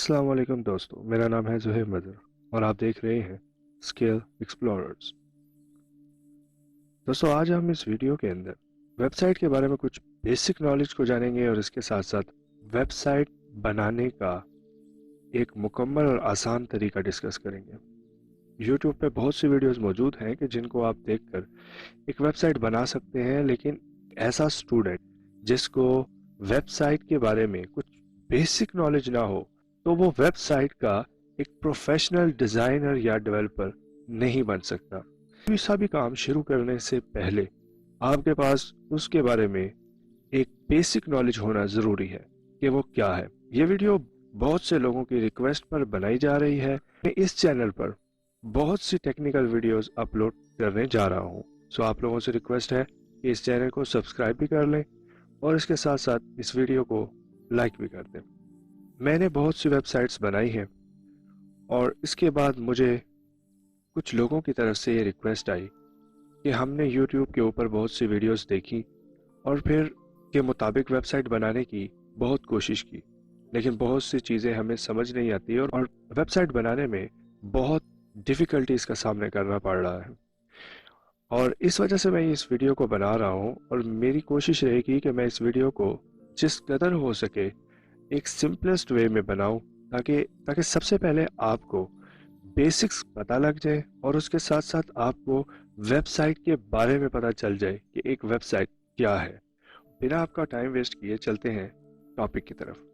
अस्सलाम वालेकुम दोस्तों, मेरा नाम है ज़ुहैब मदर और आप देख रहे हैं स्किल एक्सप्लोरर्स। दोस्तों, आज हम इस वीडियो के अंदर वेबसाइट के बारे में कुछ बेसिक नॉलेज को जानेंगे और इसके साथ साथ वेबसाइट बनाने का एक मुकम्मल और आसान तरीका डिस्कस करेंगे। यूट्यूब पे बहुत सी वीडियोस मौजूद हैं कि जिनको आप देखकर एक वेबसाइट बना सकते हैं, लेकिन ऐसा स्टूडेंट जिसको वेबसाइट के बारे में कुछ बेसिक नॉलेज ना हो तो वो वेबसाइट का एक प्रोफेशनल डिजाइनर या डेवलपर नहीं बन सकता। कोई सा भी काम शुरू करने से पहले आपके पास उसके बारे में एक बेसिक नॉलेज होना जरूरी है कि वो क्या है। ये वीडियो बहुत से लोगों की रिक्वेस्ट पर बनाई जा रही है। मैं इस चैनल पर बहुत सी टेक्निकल वीडियोस अपलोड करने जा रहा हूँ। सो आप लोगों से रिक्वेस्ट है कि इस चैनल को सब्सक्राइब भी कर लें और इसके साथ साथ इस वीडियो को लाइक भी कर दें। मैंने बहुत सी वेबसाइट्स बनाई हैं और इसके बाद मुझे कुछ लोगों की तरफ से ये रिक्वेस्ट आई कि हमने YouTube के ऊपर बहुत सी वीडियोस देखी और फिर के मुताबिक वेबसाइट बनाने की बहुत कोशिश की, लेकिन बहुत सी चीज़ें हमें समझ नहीं आती और वेबसाइट बनाने में बहुत डिफ़िकल्टीज का सामना करना पड़ रहा है। और इस वजह से मैं इस वीडियो को बना रहा हूँ और मेरी कोशिश रहेगी कि मैं इस वीडियो को जिस कदर हो सके एक सिंपलेस्ट वे में बनाऊं ताकि ताकि सबसे पहले आपको बेसिक्स पता लग जाए और उसके साथ साथ आपको वेबसाइट के बारे में पता चल जाए कि एक वेबसाइट क्या है। बिना आपका टाइम वेस्ट किए चलते हैं टॉपिक की तरफ।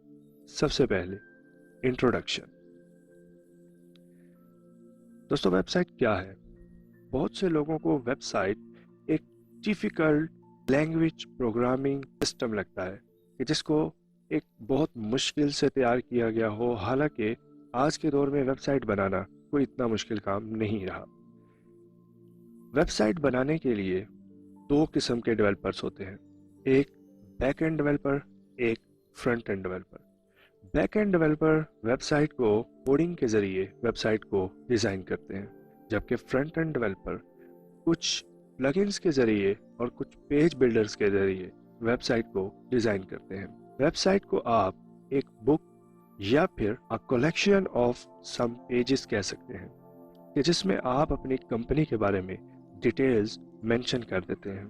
सबसे पहले इंट्रोडक्शन। दोस्तों, वेबसाइट क्या है? बहुत से लोगों को वेबसाइट एक डिफिकल्ट लैंग्वेज प्रोग्रामिंग सिस्टम लगता है कि जिसको एक बहुत मुश्किल से तैयार किया गया हो। हालांकि आज के दौर में वेबसाइट बनाना कोई इतना मुश्किल काम नहीं रहा। वेबसाइट बनाने के लिए दो किस्म के डेवलपर्स होते हैं, एक बैक एंड डेवलपर, एक front end developer. Back end developer website को कोडिंग के जरिए वेबसाइट को डिजाइन करते हैं, जबकि फ्रंट एंड डेवलपर कुछ प्लगइन्स के जरिए और कुछ पेज बिल्डर्स के जरिए वेबसाइट को डिजाइन करते हैं। वेबसाइट को आप एक बुक या फिर a collection of some pages कह सकते हैं कि जिसमें आप अपनी कंपनी के बारे में डिटेल्स मेंशन कर देते हैं।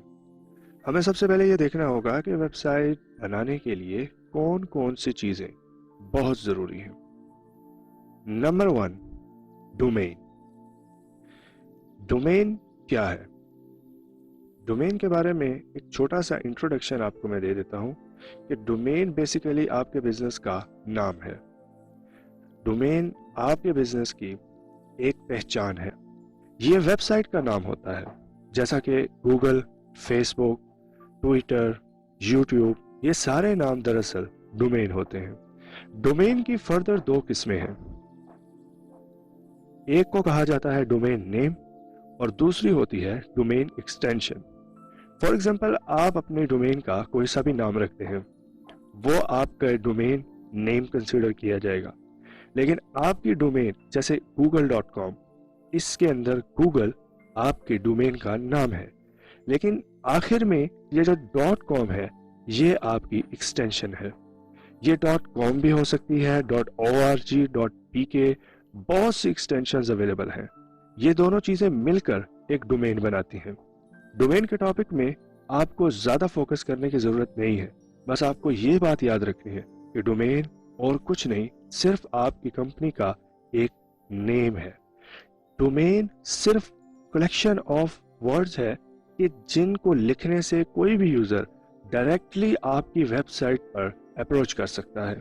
हमें सबसे पहले ये देखना होगा कि वेबसाइट बनाने के लिए कौन कौन सी चीजें बहुत जरूरी हैं। Number 1, domain. डोमेन क्या है? डोमेन के बारे में एक छोटा सा इंट्रोडक्शन आपको मैं दे देता हूं कि डोमेन बेसिकली आपके बिजनेस का नाम है। डोमेन आपके बिजनेस की एक पहचान है। ये वेबसाइट का नाम होता है, जैसा कि गूगल, फेसबुक, ट्विटर, यूट्यूब, ये सारे नाम दरअसल डोमेन होते हैं। डोमेन की फर्दर दो किस्में हैं। एक को कहा जाता है डोमेन नेम और दूसरी होती है डोमेन एक्सटेंशन। फॉर एग्जाम्पल, आप अपने डोमेन का कोई सा भी नाम रखते हैं, वो आपका डोमेन नेम कंसीडर किया जाएगा। लेकिन आपकी डोमेन जैसे google.com, इसके अंदर गूगल आपके डोमेन का नाम है, लेकिन आखिर में ये जो .com है ये आपकी एक्सटेंशन है। ये .com भी हो सकती है, .org, .pk, बहुत सी एक्सटेंशंस अवेलेबल हैं। ये दोनों चीजें मिलकर एक डोमेन बनाती हैं। डोमेन के टॉपिक में आपको ज्यादा फोकस करने की जरूरत नहीं है, बस आपको ये बात याद रखनी है कि डोमेन और कुछ नहीं, सिर्फ आपकी कंपनी का एक नेम है। डोमेन सिर्फ कलेक्शन ऑफ वर्ड्स है कि जिनको लिखने से कोई भी यूजर डायरेक्टली आपकी वेबसाइट पर अप्रोच कर सकता है।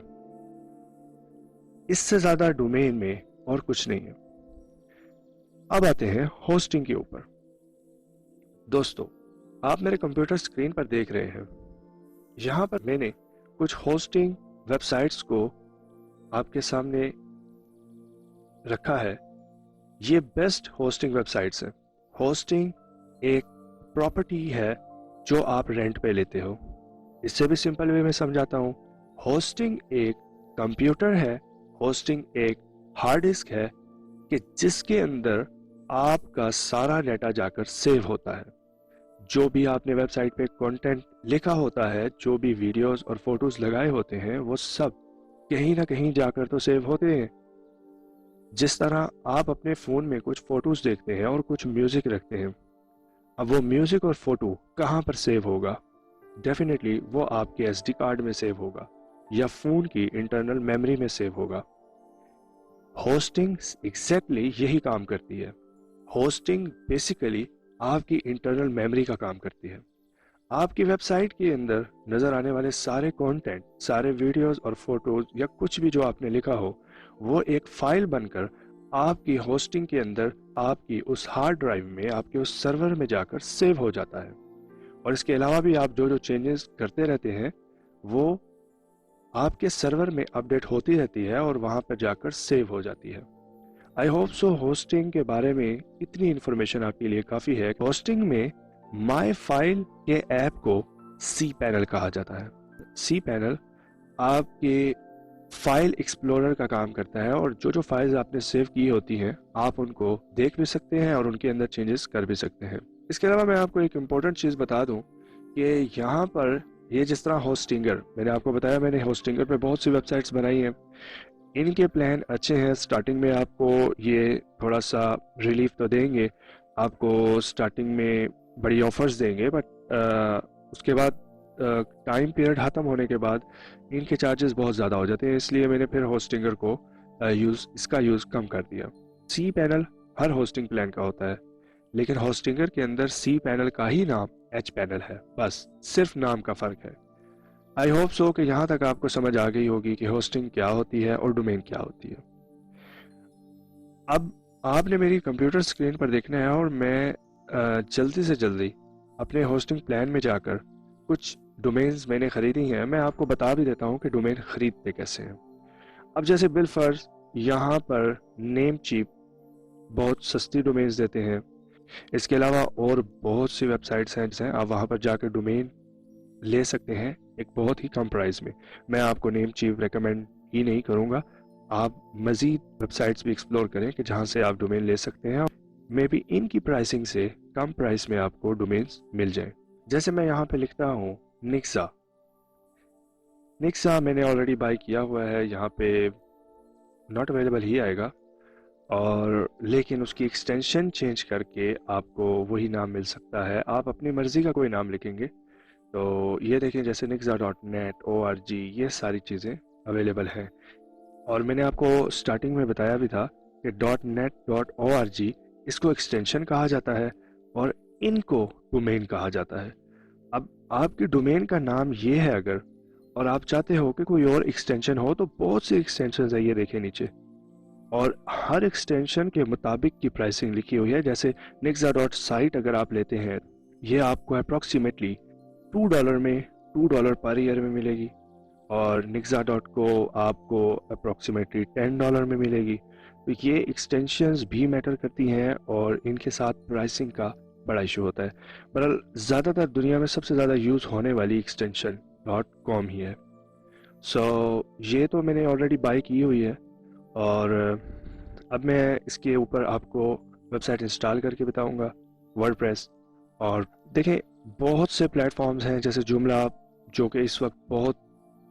इससे ज्यादा डोमेन में और कुछ नहीं है। अब आते हैं होस्टिंग के ऊपर। दोस्तों, आप मेरे कंप्यूटर स्क्रीन पर देख रहे हैं, यहां पर मैंने कुछ होस्टिंग वेबसाइट्स को आपके सामने रखा है। ये बेस्ट होस्टिंग वेबसाइट्स हैं। होस्टिंग एक प्रॉपर्टी है जो आप रेंट पे लेते हो। इससे भी सिंपल वे में समझाता हूं। होस्टिंग एक कंप्यूटर है, होस्टिंग एक हार्ड डिस्क है कि जिसके अंदर आपका सारा डाटा जाकर सेव होता है। जो भी आपने वेबसाइट पे कंटेंट लिखा होता है, जो भी वीडियोस और फोटोज लगाए होते हैं, वो सब कहीं ना कहीं जाकर तो सेव होते हैं। जिस तरह आप अपने फ़ोन में कुछ फ़ोटोज़ देखते हैं और कुछ म्यूज़िक रखते हैं, अब वो म्यूज़िक और फ़ोटो कहाँ पर सेव होगा? डेफिनेटली वो आपके एसडी कार्ड में सेव होगा या फ़ोन की इंटरनल मेमोरी में सेव होगा। होस्टिंग एग्जैक्टली यही काम करती है। होस्टिंग बेसिकली आपकी इंटरनल मेमोरी का काम करती है। आपकी वेबसाइट के अंदर नज़र आने वाले सारे कंटेंट, सारे वीडियोस और फोटोज या कुछ भी जो आपने लिखा हो, वो एक फाइल बनकर आपकी होस्टिंग के अंदर आपकी उस हार्ड ड्राइव में, आपके उस सर्वर में जाकर सेव हो जाता है। और इसके अलावा भी आप जो जो चेंजेस करते रहते हैं वो आपके सर्वर में अपडेट होती रहती है और वहां पर जाकर सेव हो जाती है। आई होप सो होस्टिंग के बारे में इतनी इन्फॉर्मेशन आपके लिए काफ़ी है। होस्टिंग में माई फाइल के ऐप को सी पैनल कहा जाता है। सी पैनल आपके फाइल एक्सप्लोरर का काम करता है और जो जो फाइल्स आपने सेव की होती हैं आप उनको देख भी सकते हैं और उनके अंदर चेंजेस कर भी सकते हैं। इसके अलावा मैं आपको एक इम्पोर्टेंट चीज़ बता दूं कि यहाँ पर ये जिस तरह होस्टिंगर, मैंने आपको बताया मैंने होस्टिंगर पे बहुत सी वेबसाइट्स बनाई हैं। इनके प्लान अच्छे हैं। स्टार्टिंग में आपको ये थोड़ा सा रिलीफ तो देंगे, आपको स्टार्टिंग में बड़ी ऑफर्स देंगे, बट उसके बाद टाइम पीरियड ख़त्म होने के बाद इनके चार्जेस बहुत ज़्यादा हो जाते हैं। इसलिए मैंने फिर होस्टिंगर को इसका यूज़ कम कर दिया। सी पैनल हर होस्टिंग प्लान का होता है, लेकिन होस्टिंगर के अंदर सी पैनल का ही नाम एच पैनल है, बस सिर्फ नाम का फ़र्क है। आई होप सो कि यहाँ तक आपको समझ आ गई होगी कि होस्टिंग क्या होती है और डोमेन क्या होती है। अब आपने मेरी कंप्यूटर स्क्रीन पर देखना है और मैं जल्दी से जल्दी अपने होस्टिंग प्लान में जाकर कुछ डोमेन्स मैंने ख़रीदी हैं, मैं आपको बता भी देता हूँ कि डोमेन ख़रीदते कैसे हैं। अब जैसे बिलफर्ज यहाँ पर नेम चीप बहुत सस्ती डोमेन्स देते हैं। इसके अलावा और बहुत सी वेबसाइट्स हैं, आप वहाँ पर जाकर डोमेन ले सकते हैं एक बहुत ही कम प्राइस में। मैं आपको नेम चीप रेकमेंड ही नहीं करूँगा, आप मज़ीद वेबसाइट्स भी एक्सप्लोर करें कि जहाँ से आप डोमेन ले सकते हैं। मे बी इनकी प्राइसिंग से कम प्राइस में आपको डोमेन्स मिल जाएं। जैसे मैं यहाँ पे लिखता हूँ निक्सा। निक्सा मैंने ऑलरेडी बाय किया हुआ है, यहाँ पे नॉट अवेलेबल ही आएगा, और लेकिन उसकी एक्सटेंशन चेंज करके आपको वही नाम मिल सकता है। आप अपनी मर्ज़ी का कोई नाम लिखेंगे तो ये देखें, जैसे nixa.net, org, ये सारी चीज़ें अवेलेबल हैं। और मैंने आपको स्टार्टिंग में बताया भी था कि .net.org इसको एक्सटेंशन कहा जाता है और इनको डोमेन कहा जाता है। अब आपकी डोमेन का नाम ये है अगर, और आप चाहते हो कि कोई और एक्सटेंशन हो, तो बहुत सी एक्सटेंशन है, ये देखें नीचे, और हर एक्सटेंशन के मुताबिक की प्राइसिंग लिखी हुई है। जैसे nixa.site अगर आप लेते हैं, ये आपको अप्रॉक्सीमेटली $2 में, $2 पर ईयर में मिलेगी, और nixa.co आपको अप्रॉक्सीमेटली $10 में मिलेगी। तो ये एक्सटेंशंस भी मैटर करती हैं और इनके साथ प्राइसिंग का बड़ा इशू होता है। बहरहाल ज़्यादातर दुनिया में सबसे ज़्यादा यूज़ होने वाली एक्सटेंशन .com ही है। सो ये तो मैंने ऑलरेडी बाय की हुई है, और अब मैं इसके ऊपर आपको वेबसाइट इंस्टॉल करके बताऊंगा, वर्डप्रेस। और देखें, बहुत से प्लेटफॉर्म्स हैं जैसे जुमला, जो कि इस वक्त बहुत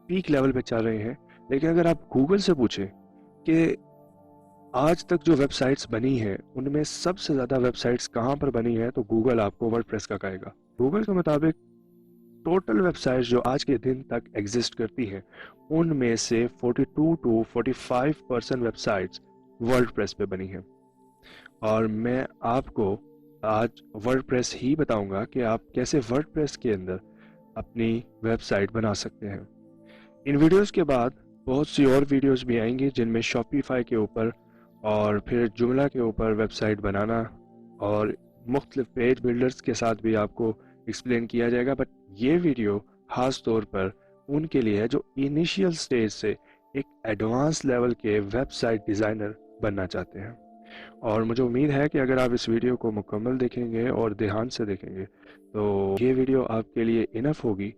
पीक लेवल पे चल रहे हैं। लेकिन अगर आप गूगल से पूछें कि आज तक जो वेबसाइट्स बनी हैं उनमें सबसे ज़्यादा वेबसाइट्स कहाँ पर बनी हैं, तो गूगल आपको वर्डप्रेस का कहेगा। गूगल के मुताबिक टोटल वेबसाइट्स जो आज के दिन तक एग्जिस्ट करती हैं उनमें से 42 to 45% वेबसाइट्स वर्डप्रेस पे बनी हैं। और मैं आपको आज वर्डप्रेस ही बताऊंगा कि आप कैसे वर्डप्रेस के अंदर अपनी वेबसाइट बना सकते हैं। इन वीडियोस के बाद बहुत सी और वीडियोस भी आएंगी जिनमें शॉपिफाई के ऊपर और फिर जुमला के ऊपर वेबसाइट बनाना और मुख्तलिफ पेज बिल्डर्स के साथ भी आपको एक्सप्लेन किया जाएगा। बट ये वीडियो ख़ास तौर पर उनके लिए है जो इनिशियल स्टेज से एक एडवांस लेवल के वेबसाइट डिज़ाइनर बनना चाहते हैं। और मुझे उम्मीद है कि अगर आप इस वीडियो को मुकम्मल देखेंगे और ध्यान से देखेंगे तो ये वीडियो आपके लिए इनफ होगी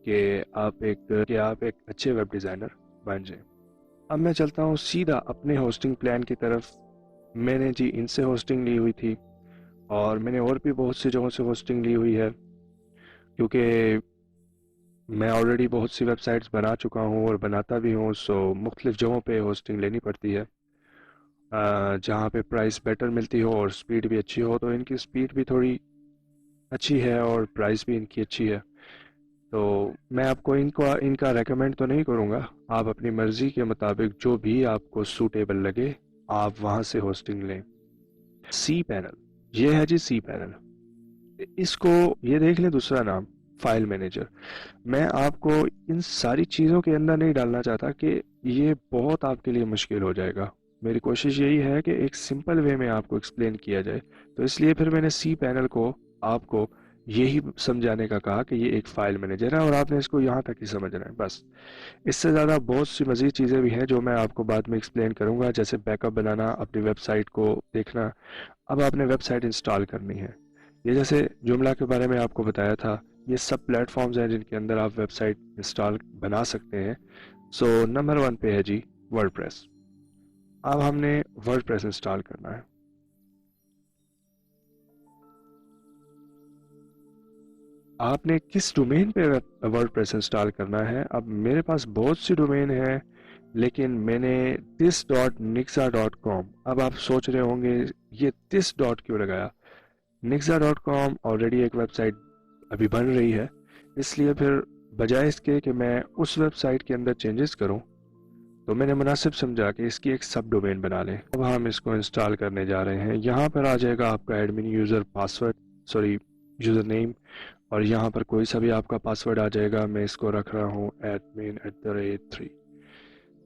कि आप एक अच्छे वेब डिज़ाइनर बन जाएं। अब मैं चलता हूँ सीधा अपने होस्टिंग प्लान की तरफ। मैंने जी इनसे होस्टिंग ली हुई थी और मैंने और भी बहुत सी जगहों से होस्टिंग ली हुई है, क्योंकि मैं ऑलरेडी बहुत सी वेबसाइट्स बना चुका हूँ और बनाता भी हूँ, सो मुख्तलिफ़ जगहों पे होस्टिंग लेनी पड़ती है। जहाँ पे प्राइस बेटर मिलती हो और स्पीड भी अच्छी हो, तो इनकी स्पीड भी थोड़ी अच्छी है और प्राइस भी इनकी अच्छी है। तो मैं आपको इनको इनका रेकमेंड तो नहीं करूँगा। आप अपनी मर्ज़ी के मुताबिक जो भी आपको सूटेबल लगे आप वहाँ से होस्टिंग लें। सी पैनल, ये है जी सी पैनल। इसको ये देख लें दूसरा नाम, फाइल मैनेजर। मैं आपको इन सारी चीज़ों के अंदर नहीं डालना चाहता कि ये बहुत आपके लिए मुश्किल हो जाएगा। मेरी कोशिश यही है कि एक सिंपल वे में आपको एक्सप्लेन किया जाए, तो इसलिए फिर मैंने सी पैनल को आपको यही समझाने का कहा कि ये एक फाइल मैनेजर है और आपने इसको यहाँ तक ही समझना है बस। इससे ज़्यादा बहुत सी मज़ीद चीज़ें भी हैं जो मैं आपको बाद में एक्सप्लेन करूँगा, जैसे बैकअप बनाना, अपनी वेबसाइट को देखना। अब आपने वेबसाइट इंस्टॉल करनी है। ये जैसे जुमला के बारे में आपको बताया था, ये सब प्लेटफॉर्म्स हैं जिनके अंदर आप वेबसाइट इंस्टॉल बना सकते हैं। सो नंबर 1 पे है जी वर्डप्रेस। अब हमने वर्डप्रेस इंस्टॉल करना है। आपने किस डोमेन पे वर्डप्रेस इंस्टॉल करना है? अब मेरे पास बहुत सी डोमेन है, लेकिन मैंने this.nixa.com, अब आप सोच रहे होंगे ये this डॉट क्यों लगाया? nixa.com ऑलरेडी एक वेबसाइट अभी बन रही है, इसलिए फिर बजाय इसके कि मैं उस वेबसाइट के अंदर चेंजेस करूं, तो मैंने मुनासिब समझा कि इसकी एक सब डोमेन बना लें। अब हम इसको इंस्टॉल करने जा रहे हैं। यहाँ पर आ जाएगा आपका admin user password, sorry user name, और यहाँ पर कोई सा भी आपका पासवर्ड आ जाएगा। मैं इसको रख रहा हूँ admin@3।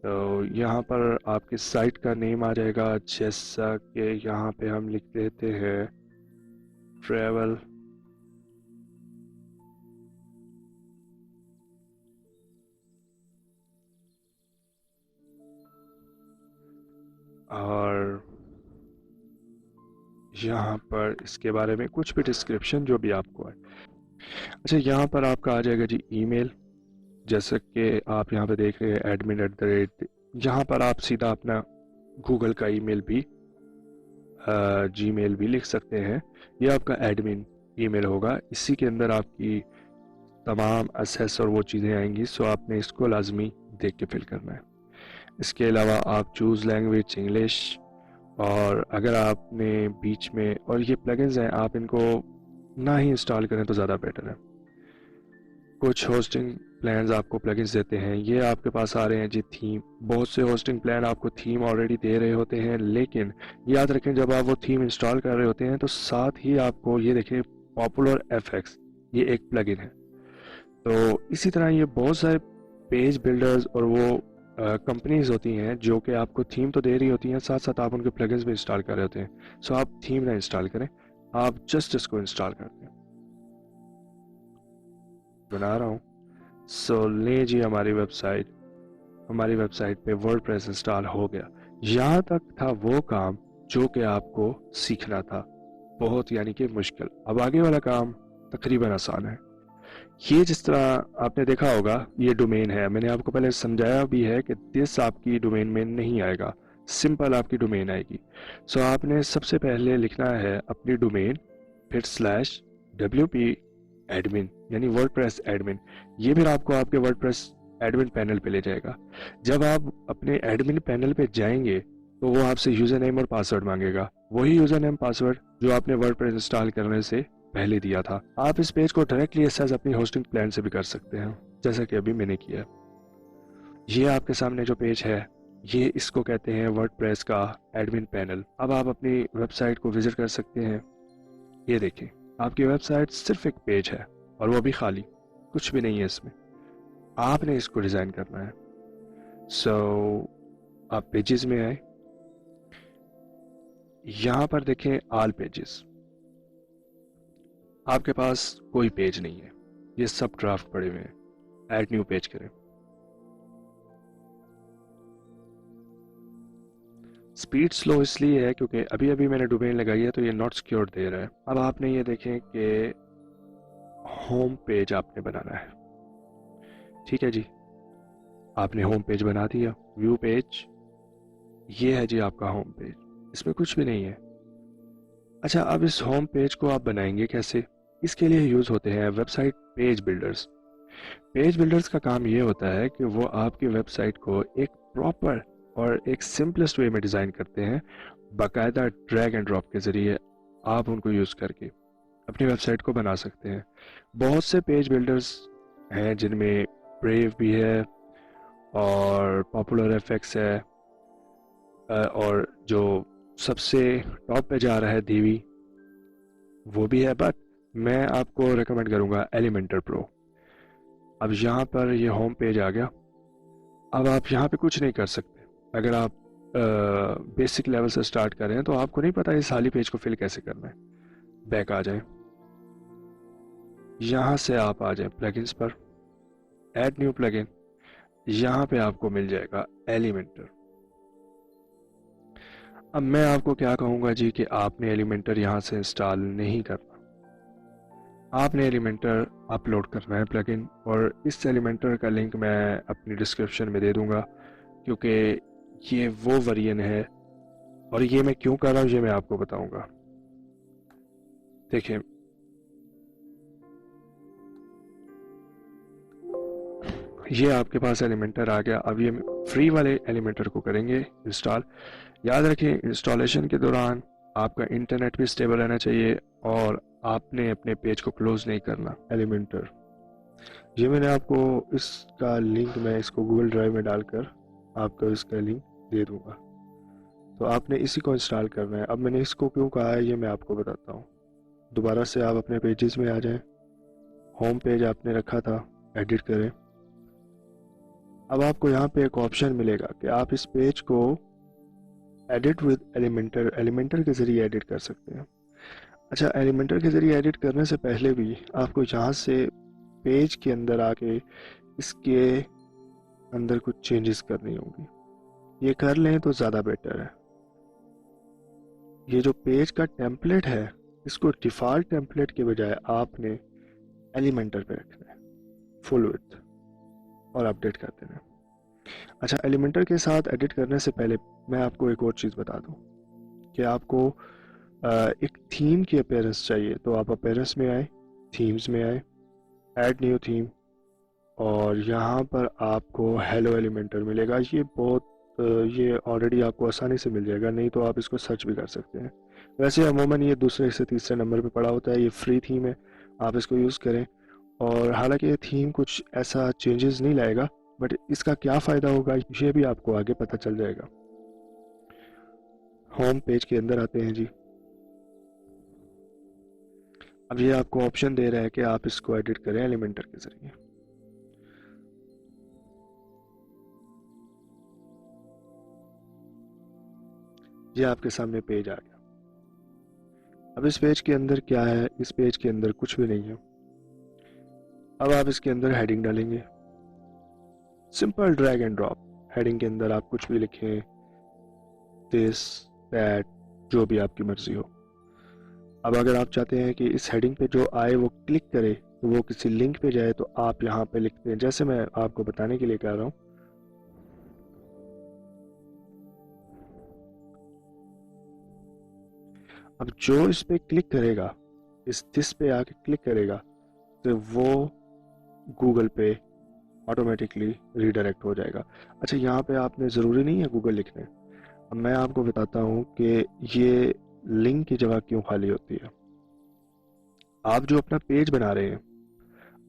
तो यहाँ पर आपकी साइट का नेम आ जाएगा, जैसा कि यहाँ पे हम लिख देते हैं ट्रैवल और यहाँ पर इसके बारे में कुछ भी डिस्क्रिप्शन जो भी आपको है। अच्छा, यहाँ पर आपका आ जाएगा जी ईमेल, जैसे कि आप यहाँ पे देख रहे हैं admin@। यहाँ पर आप सीधा अपना गूगल का ईमेल भी, जीमेल भी लिख सकते हैं। ये आपका एडमिन ईमेल होगा, इसी के अंदर आपकी तमाम असेस और वो चीज़ें आएंगी। सो आपने इसको लाजमी देख के फिल करना है। इसके अलावा आप चूज़ लैंग्वेज इंग्लिश, और अगर आपने बीच में, और ये प्लगइन्स हैं आप इनको ना ही इंस्टॉल करें तो ज़्यादा बेटर है। कुछ होस्टिंग प्लान्स आपको प्लगइन्स देते हैं, ये आपके पास आ रहे हैं जी थीम। बहुत से होस्टिंग प्लान आपको थीम ऑलरेडी दे रहे होते हैं, लेकिन याद रखें जब आप वो थीम इंस्टॉल कर रहे होते हैं तो साथ ही आपको ये देखें पॉपुलर एफएक्स, ये एक प्लगइन है। तो इसी तरह ये बहुत सारे पेज बिल्डर्स और वो कंपनीज होती हैं जो कि आपको थीम तो दे रही होती हैं, साथ साथ आप उनके प्लगइन्स भी इंस्टॉल कर रहे होते हैं। सो आप थीम ना इंस्टॉल करें, आप जस्ट इसको इंस्टॉल कर दें। बना रहा हूँ। सो ले जी हमारी वेबसाइट पे वर्डप्रेस इंस्टॉल हो गया। यहाँ तक था वो काम जो कि आपको सीखना था, बहुत यानी कि मुश्किल। अब आगे वाला काम तकरीबन आसान है। ये जिस तरह आपने देखा होगा, ये डोमेन है, मैंने आपको पहले समझाया भी है कि दिस आपकी डोमेन में नहीं आएगा, सिंपल आपकी डोमेन आएगी। सो आपने सबसे पहले लिखना है अपनी डोमेन, फिर /wp एडमिन यानी वर्डप्रेस एडमिन। ये फिर आपको आपके वर्डप्रेस एडमिन पैनल पे ले जाएगा। जब आप अपने एडमिन पैनल पे जाएंगे तो वो आपसे यूज़र नेम और पासवर्ड मांगेगा, वही यूज़र नेम पासवर्ड जो आपने वर्डप्रेस इंस्टॉल करने से पहले दिया था। आप इस पेज को डायरेक्टली एक्सेस अपनी होस्टिंग प्लान से भी कर सकते हैं, जैसा कि अभी मैंने किया। ये आपके सामने जो पेज है, ये इसको कहते हैं वर्डप्रेस का एडमिन पैनल। अब आप अपनी वेबसाइट को विजिट कर सकते हैं। ये देखें, आपकी वेबसाइट सिर्फ एक पेज है और वो भी खाली, कुछ भी नहीं है इसमें। आपने इसको डिज़ाइन करना है। सो आप पेजेस में आए, यहाँ पर देखें ऑल पेजेस। आपके पास कोई पेज नहीं है, ये सब ड्राफ्ट पड़े हुए हैं। ऐड न्यू पेज करें। स्पीड स्लो इसलिए है क्योंकि अभी अभी मैंने डोमेन लगाई है तो ये नॉट सिक्योर दे रहा है। अब आपने ये देखें कि होम पेज आपने बनाना है। ठीक है जी, आपने होम पेज बना दिया। व्यू पेज, ये है जी आपका होम पेज, इसमें कुछ भी नहीं है। अच्छा, अब इस होम पेज को आप बनाएंगे कैसे? इसके लिए यूज़ होते हैं website page builders. Page builders का काम ये होता है कि वो आपकी वेबसाइट को एक प्रॉपर और एक सिंपलेस्ट वे में डिज़ाइन करते हैं, बाकायदा ड्रैग एंड ड्रॉप के ज़रिए आप उनको यूज़ करके अपनी वेबसाइट को बना सकते हैं। बहुत से पेज बिल्डर्स हैं जिनमें ब्रेव भी है और पॉपुलर एफएक्स है, और जो सबसे टॉप पे जा रहा है दीवी, वो भी है, बट मैं आपको रिकमेंड करूँगा एलिमेंटर प्रो। अब यहाँ पर ये होम पेज आ गया। अब आप यहाँ पे कुछ नहीं कर सकते। अगर आप बेसिक लेवल से स्टार्ट कर रहे हैं तो आपको नहीं पता इस खाली पेज को फिल कैसे करना है। बैक आ जाए, यहाँ से आप आ जाए प्लगइन्स पर, ऐड न्यू प्लगइन, यहाँ पे आपको मिल जाएगा एलिमेंटर। अब मैं आपको क्या कहूँगा जी कि आपने एलिमेंटर यहाँ से इंस्टॉल नहीं करना, आपने एलिमेंटर अपलोड करना है प्लगइन, और इस एलिमेंटर का लिंक मैं अपनी डिस्क्रिप्शन में दे दूँगा, क्योंकि ये वो वेरिएंट है, और ये मैं क्यों कर रहा हूँ ये मैं आपको बताऊँगा। देखिए, ये आपके पास एलिमेंटर आ गया। अब ये फ्री वाले एलिमेंटर को करेंगे इंस्टॉल। याद रखें, इंस्टॉलेशन के दौरान आपका इंटरनेट भी स्टेबल रहना चाहिए और आपने अपने पेज को क्लोज नहीं करना। एलिमेंटर, ये मैंने आपको इसका लिंक, मैं इसको गूगल ड्राइव में डालकर आपको इसका लिंक दे दूंगा, तो आपने इसी को इंस्टॉल करना है। अब मैंने इसको क्यों कहा है ये मैं आपको बताता हूँ। दोबारा से आप अपने पेजेस में आ जाएं, होम पेज आपने रखा था, एडिट करें। अब आपको यहाँ पे एक ऑप्शन मिलेगा कि आप इस पेज को एडिट विद एलिमेंटर के ज़रिए एडिट कर सकते हैं। अच्छा, एलिमेंटर के ज़रिए एडिट करने से पहले भी आपको यहाँ से पेज के अंदर आके इसके अंदर कुछ चेंजेस करनी होंगी। ये कर लें तो ज़्यादा बेटर है। ये जो पेज का टेम्पलेट है, इसको डिफ़ॉल्ट टेम्पलेट के बजाय आपने एलिमेंटर पे रखना है, फुल विड्थ, और अपडेट कर देना। अच्छा, एलिमेंटर के साथ एडिट करने से पहले मैं आपको एक और चीज़ बता दूं कि आपको एक थीम की अपीयरेंस चाहिए, तो आप अपीयरेंस में आए, थीम्स में आए, ऐड न्यू थीम, और यहाँ पर आपको हेलो एलिमेंटर मिलेगा। ये ऑलरेडी आपको आसानी से मिल जाएगा, नहीं तो आप इसको सर्च भी कर सकते हैं। वैसे अमूमन ये दूसरे से तीसरे नंबर पे पड़ा होता है। ये फ्री थीम है, आप इसको यूज़ करें। और हालांकि ये थीम कुछ ऐसा चेंजेस नहीं लाएगा, बट इसका क्या फ़ायदा होगा ये भी आपको आगे पता चल जाएगा। होम पेज के अंदर आते हैं जी। अब ये आपको ऑप्शन दे रहा है कि आप इसको एडिट करें एलिमेंटर के ज़रिए। ये आपके सामने पेज आ गया। अब इस पेज के अंदर क्या है? इस पेज के अंदर कुछ भी नहीं है। अब आप इसके अंदर हेडिंग डालेंगे, simple drag and drop. Heading के अंदर आप कुछ भी लिखें, दिस, दैट, जो भी आपकी मर्जी हो। अब अगर आप चाहते हैं कि इस हेडिंग पे जो आए वो क्लिक करे, तो वो किसी लिंक पे जाए, तो आप यहाँ पे लिखते हैं, जैसे मैं आपको बताने के लिए कह रहा हूँ। अब जो इस पे क्लिक करेगा, इस दिस पे आके क्लिक करेगा, तो वो गूगल पे ऑटोमेटिकली रीडायरेक्ट हो जाएगा। अच्छा, यहाँ पे आपने ज़रूरी नहीं है गूगल लिखने। अब मैं आपको बताता हूँ कि ये लिंक की जगह क्यों खाली होती है। आप जो अपना पेज बना रहे हैं,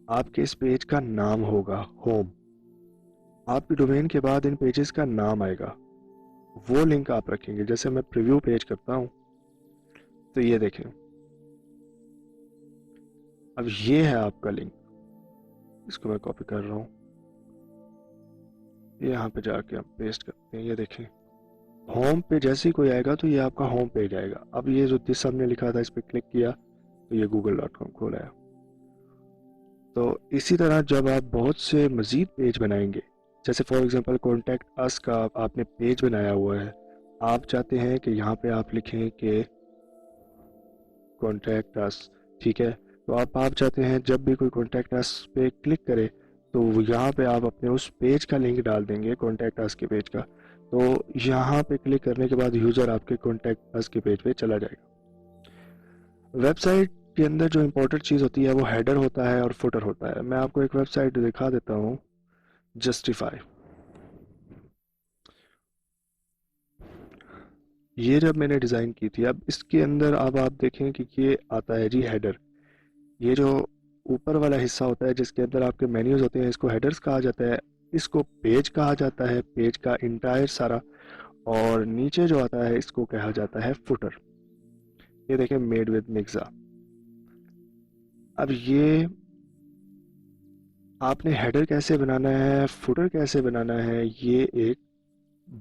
आपके इस पेज का नाम होगा होम। आपके डोमेन के बाद इन पेजेस का नाम आएगा, वो लिंक आप रखेंगे। जैसे मैं प्रीव्यू पेज करता हूँ, तो ये देखें, अब ये है आपका लिंक। इसको मैं कॉपी कर रहा हूँ, यहाँ पे जाके हम पेस्ट करते हैं। ये देखें, होम पे जैसे ही कोई आएगा तो ये आपका होम पेज आएगा। अब ये जो दिस हमने लिखा था, इस पर क्लिक किया तो ये google.com खोला है। तो इसी तरह जब आप बहुत से मज़ीद पेज बनाएंगे, जैसे फॉर एग्जांपल कॉन्टैक्ट अस का आपने पेज बनाया हुआ है, आप चाहते हैं कि यहाँ पे आप लिखें कि कॉन्टैक्ट अस, ठीक है। तो आप चाहते हैं जब भी कोई कॉन्टैक्ट अस पे क्लिक करे तो यहाँ पे आप अपने उस पेज का लिंक डाल देंगे, कॉन्टैक्ट अस के पेज का। तो यहाँ पे क्लिक करने के बाद यूज़र आपके कॉन्टैक्ट अस के पेज पे चला जाएगा। वेबसाइट के अंदर जो इम्पोर्टेंट चीज़ होती है वो हेडर होता है और फुटर होता है। मैं आपको एक वेबसाइट दिखा देता हूँ, जस्टिफाई। ये जब मैंने डिज़ाइन की थी, अब इसके अंदर अब आप देखें कि ये आता है जी हेडर। ये जो ऊपर वाला हिस्सा होता है जिसके अंदर आपके मेन्यूज होते हैं, इसको हेडर्स कहा जाता है। इसको पेज कहा जाता है, पेज का इंटायर सारा। और नीचे जो आता है इसको कहा जाता है फुटर। ये देखें, मेड विद मिक्सा। अब ये आपने हेडर कैसे बनाना है, फुटर कैसे बनाना है, ये एक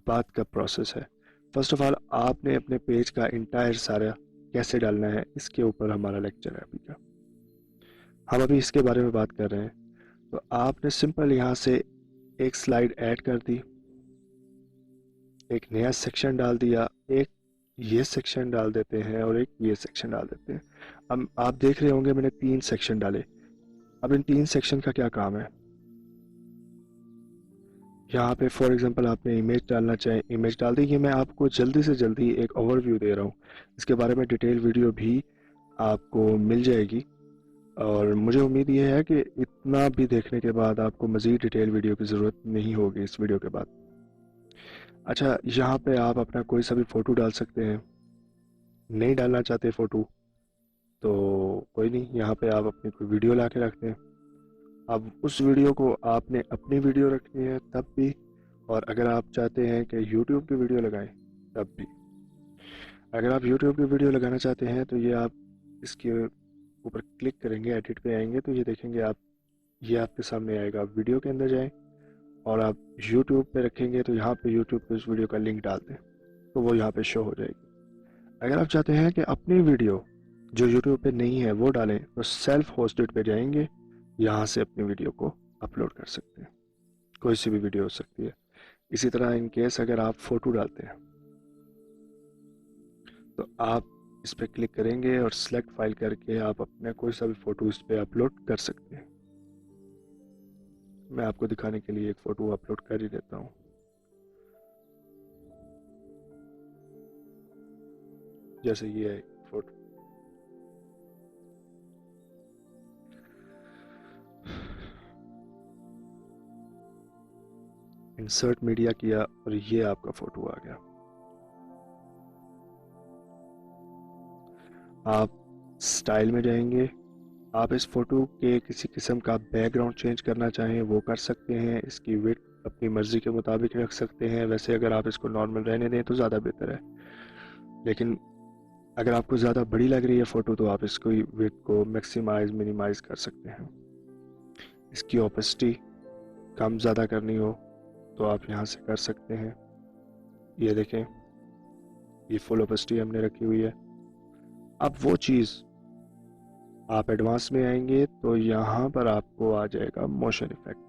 बात का प्रोसेस है। फर्स्ट ऑफ ऑल आपने अपने पेज का इंटायर सारा कैसे डालना है, इसके ऊपर हमारा लेक्चर है अभी का। हम अभी इसके बारे में बात कर रहे हैं। तो आपने सिंपल यहाँ से एक स्लाइड ऐड कर दी, एक नया सेक्शन डाल दिया, एक ये सेक्शन डाल देते हैं और एक ये सेक्शन डाल देते हैं। अब आप देख रहे होंगे मैंने 3 सेक्शन डाले। अब इन 3 सेक्शन का क्या काम है, यहाँ पे फॉर एग्जांपल आपने इमेज डालना चाहे, इमेज डाल दी। ये मैं आपको जल्दी से जल्दी एक ओवरव्यू दे रहा हूँ, इसके बारे में डिटेल वीडियो भी आपको मिल जाएगी। और मुझे उम्मीद ये है कि इतना भी देखने के बाद आपको मज़ीद डिटेल वीडियो की ज़रूरत नहीं होगी इस वीडियो के बाद। अच्छा, यहाँ पे आप अपना कोई सा भी फ़ोटो डाल सकते हैं। नहीं डालना चाहते फ़ोटो तो कोई नहीं, यहाँ पे आप अपनी कोई वीडियो ला के रखते हैं। अब उस वीडियो को आपने अपनी वीडियो रखनी है तब भी, और अगर आप चाहते हैं कि YouTube की वीडियो लगाएं तब भी। अगर आप YouTube की वीडियो लगाना चाहते हैं तो ये आप इसके ऊपर क्लिक करेंगे, एडिट पे आएंगे तो ये देखेंगे आप, ये आपके सामने आएगा। आप वीडियो के अंदर जाएं और आप YouTube पे रखेंगे तो यहाँ पे YouTube पे उस वीडियो का लिंक डाल दें तो वो यहाँ पे शो हो जाएगी। अगर आप चाहते हैं कि अपनी वीडियो जो YouTube पे नहीं है वो डालें तो सेल्फ होस्टेड पे जाएंगे, यहाँ से अपनी वीडियो को अपलोड कर सकते हैं। कोई सी भी वीडियो हो सकती है। इसी तरह इन केस अगर आप फ़ोटो डालते हैं तो आप इस पर क्लिक करेंगे और सिलेक्ट फाइल करके आप अपने कोई सा भी फ़ोटो इस पर अपलोड कर सकते हैं। मैं आपको दिखाने के लिए एक फ़ोटो अपलोड कर ही देता हूँ। जैसे ये है फ़ोटो। इंसर्ट मीडिया किया और ये आपका फ़ोटो आ गया। आप स्टाइल में जाएंगे, आप इस फ़ोटो के किसी किस्म का बैकग्राउंड चेंज करना चाहें वो कर सकते हैं। इसकी विड्थ अपनी मर्ज़ी के मुताबिक रख सकते हैं। वैसे अगर आप इसको नॉर्मल रहने दें तो ज़्यादा बेहतर है, लेकिन अगर आपको ज़्यादा बड़ी लग रही है फ़ोटो तो आप इसको विड्थ को मैक्सिमाइज मिनिमाइज कर सकते हैं। इसकी ओपेसिटी कम ज़्यादा करनी हो तो आप यहाँ से कर सकते हैं। ये देखें, ये फुल ओपेसिटी हमने रखी हुई है। अब वो चीज़ आप एडवांस में आएंगे तो यहाँ पर आपको आ जाएगा मोशन इफेक्ट।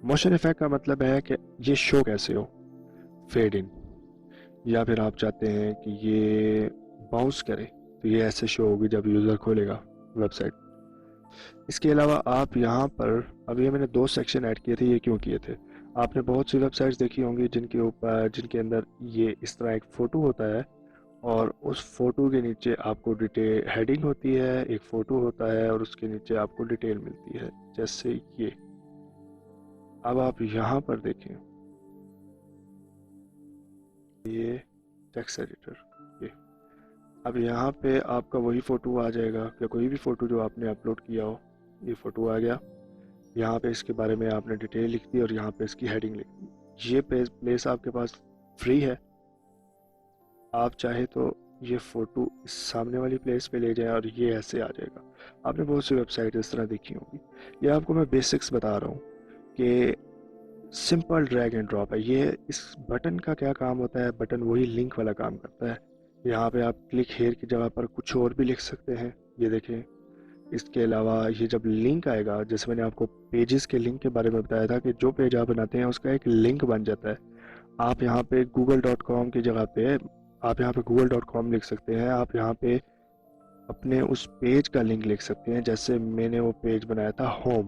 मोशन इफेक्ट का मतलब है कि ये शो कैसे हो, फेड इन, या फिर आप चाहते हैं कि ये बाउंस करे तो ये ऐसे शो होगी जब यूज़र खोलेगा वेबसाइट। इसके अलावा आप यहाँ पर, अब ये मैंने 2 सेक्शन ऐड किए थे। ये क्यों किए थे, आपने बहुत सी वेबसाइट्स देखी होंगी जिनके अंदर ये इस तरह एक फ़ोटो होता है और उस फोटो के नीचे आपको डिटेल हेडिंग होती है, एक फ़ोटो होता है और उसके नीचे आपको डिटेल मिलती है, जैसे ये। अब आप यहाँ पर देखें, ये टेक्स्ट एडिटर, ये अब यहाँ पे आपका वही फ़ोटो आ जाएगा या कोई भी फ़ोटो जो आपने अपलोड किया हो, ये फ़ोटो आ गया। यहाँ पे इसके बारे में आपने डिटेल लिख दी और यहाँ पे इसकी हेडिंग लिख दी। ये प्लेस आपके पास फ्री है। आप चाहे तो ये फ़ोटो इस सामने वाली प्लेस पे ले जाएं और ये ऐसे आ जाएगा। आपने बहुत सी वेबसाइट इस तरह देखी होंगी। ये आपको मैं बेसिक्स बता रहा हूँ कि सिंपल ड्रैग एंड ड्रॉप है। ये इस बटन का क्या काम होता है, बटन वही लिंक वाला काम करता है। यहाँ पे आप क्लिक हेयर की जगह पर कुछ और भी लिख सकते हैं, ये देखें। इसके अलावा ये जब लिंक आएगा, जैसे मैंने आपको पेजेस के लिंक के बारे में बताया था कि जो पेज आप बनाते हैं उसका एक लिंक बन जाता है। आप यहाँ पे google.com की जगह पे आप यहाँ पे google.com लिख सकते हैं। आप यहाँ पे अपने उस पेज का लिंक लिख सकते हैं। जैसे मैंने वो पेज बनाया था होम,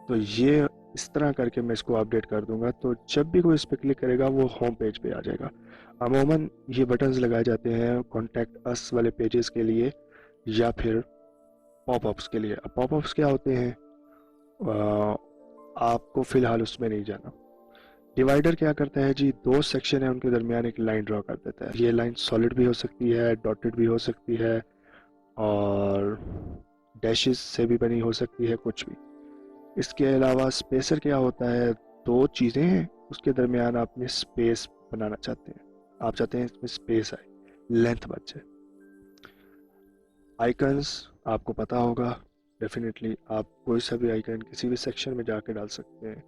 तो ये इस तरह करके मैं इसको अपडेट कर दूंगा तो जब भी कोई इस पर क्लिक करेगा वो होम पेज पे आ जाएगा। अमूमन ये बटन्स लगाए जाते हैं कॉन्टैक्ट अस वाले पेजेस के लिए, या फिर पॉपअप्स के लिए। अब पॉपअप्स क्या होते हैं, आपको फिलहाल उसमें नहीं जाना। डिवाइडर क्या करता है जी, दो सेक्शन है उनके दरमियान एक लाइन ड्रॉ कर देता है। ये लाइन सॉलिड भी हो सकती है, डॉटेड भी हो सकती है, और डैशेस से भी बनी हो सकती है, कुछ भी। इसके अलावा स्पेसर क्या होता है, दो चीज़ें हैं उसके दरमियान आपने स्पेस बनाना चाहते हैं, आप चाहते हैं इसमें स्पेस आए, लेंथ बचे। आइकन्स आपको पता होगा डेफिनेटली, आप कोई सा भी आइकन किसी भी सेक्शन में जाके डाल सकते हैं।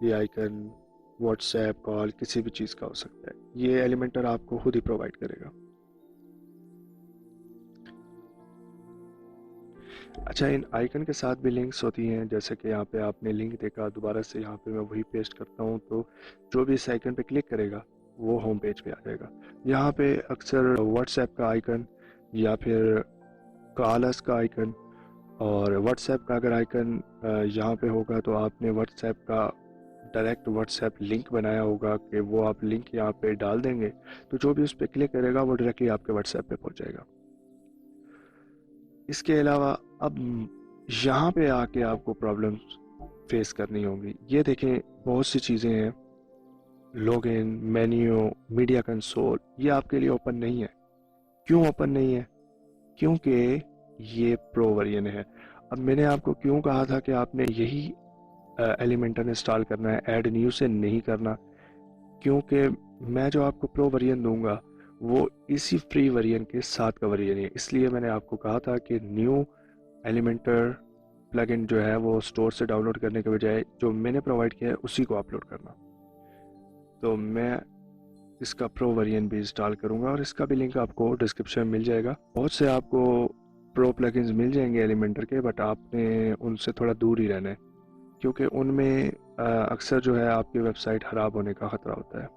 ये आइकन व्हाट्सएप कॉल किसी भी चीज़ का हो सकता है, ये एलिमेंटर आपको खुद ही प्रोवाइड करेगा। अच्छा, इन आइकन के साथ भी लिंक्स होती हैं, जैसे कि यहाँ पे आपने लिंक देखा, दोबारा से यहाँ पे मैं वही पेस्ट करता हूँ, तो जो भी इस आइकन पे क्लिक करेगा वो होम पेज पे आ जाएगा। यहाँ पे अक्सर व्हाट्सएप का आइकन या फिर कॉलर्स का आइकन, और व्हाट्सएप का अगर आइकन यहाँ पे होगा तो आपने व्हाट्सएप का डायरेक्ट व्हाट्सएप लिंक बनाया होगा कि वो आप लिंक यहाँ पे डाल देंगे, तो जो भी उस पर क्लिक करेगा वो डायरेक्टली आपके व्हाट्सएप पे पहुँच जाएगा। इसके अलावा अब यहाँ पे आके आपको प्रॉब्लम्स फेस करनी होगी। ये देखें, बहुत सी चीज़ें हैं, लॉगिन, मेन्यू, मीडिया कंसोल, ये आपके लिए ओपन नहीं है। क्यों ओपन नहीं है? क्योंकि ये प्रो वर्जन है। अब मैंने आपको क्यों कहा था कि आपने यही एलिमेंटर इंस्टॉल करना है, ऐड न्यू से नहीं करना, क्योंकि मैं जो आपको प्रो वर्जन दूंगा वो इसी फ्री वर्जन के साथ का वर्जन है। इसलिए मैंने आपको कहा था कि न्यू एलिमेंटर प्लगइन जो है वो स्टोर से डाउनलोड करने के बजाय जो मैंने प्रोवाइड किया है उसी को अपलोड करना। तो मैं इसका प्रो वर्जन भी इंस्टॉल करूंगा और इसका भी लिंक आपको डिस्क्रिप्शन में मिल जाएगा। बहुत से आपको प्रो प्लगइन्स मिल जाएंगे एलिमेंटर के, बट आपने उनसे थोड़ा दूर ही रहना है, क्योंकि उनमें अक्सर जो है आपकी वेबसाइट ख़राब होने का ख़तरा होता है।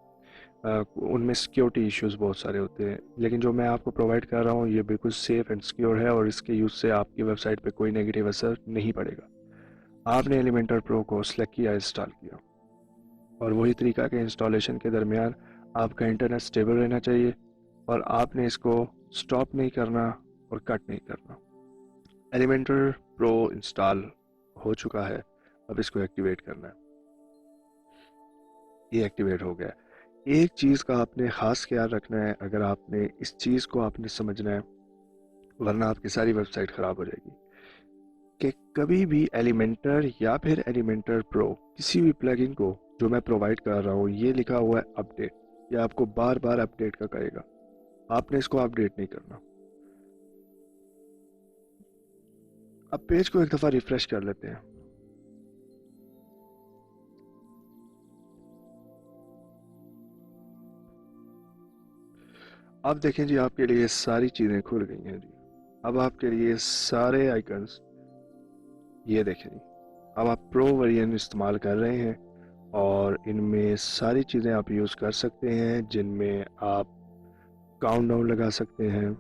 उनमें सिक्योरिटी इश्यूज बहुत सारे होते हैं, लेकिन जो मैं आपको प्रोवाइड कर रहा हूँ ये बिल्कुल सेफ़ एंड सिक्योर है, और इसके यूज़ से आपकी वेबसाइट पे कोई नेगेटिव असर नहीं पड़ेगा। आपने एलिमेंटर प्रो को सेलेक्ट किया, इंस्टॉल किया, और वही तरीका के इंस्टॉलेशन के दरमियान आपका इंटरनेट स्टेबल रहना चाहिए, और आपने इसको स्टॉप नहीं करना और कट नहीं करना। एलिमेंटर प्रो इंस्टॉल हो चुका है, अब इसको एक्टिवेट करना है। ये एक्टिवेट हो गया। एक चीज़ का आपने ख़ास ख्याल रखना है, अगर आपने इस चीज़ को आपने समझना है, वरना आपकी सारी वेबसाइट ख़राब हो जाएगी, कि कभी भी एलिमेंटर या फिर एलिमेंटर प्रो किसी भी प्लगइन को जो मैं प्रोवाइड कर रहा हूँ, ये लिखा हुआ है अपडेट, ये आपको बार बार अपडेट का करेगा, आपने इसको अपडेट नहीं करना। अब पेज को एक दफ़ा रिफ्रेश कर लेते हैं। अब देखें जी, आपके लिए सारी चीज़ें खुल गई हैं जी। अब आपके लिए सारे आइकन्स, ये देखें जी, अब आप प्रो वर्जन इस्तेमाल कर रहे हैं, और इनमें सारी चीज़ें आप यूज़ कर सकते हैं, जिनमें आप काउंटडाउन लगा सकते हैं।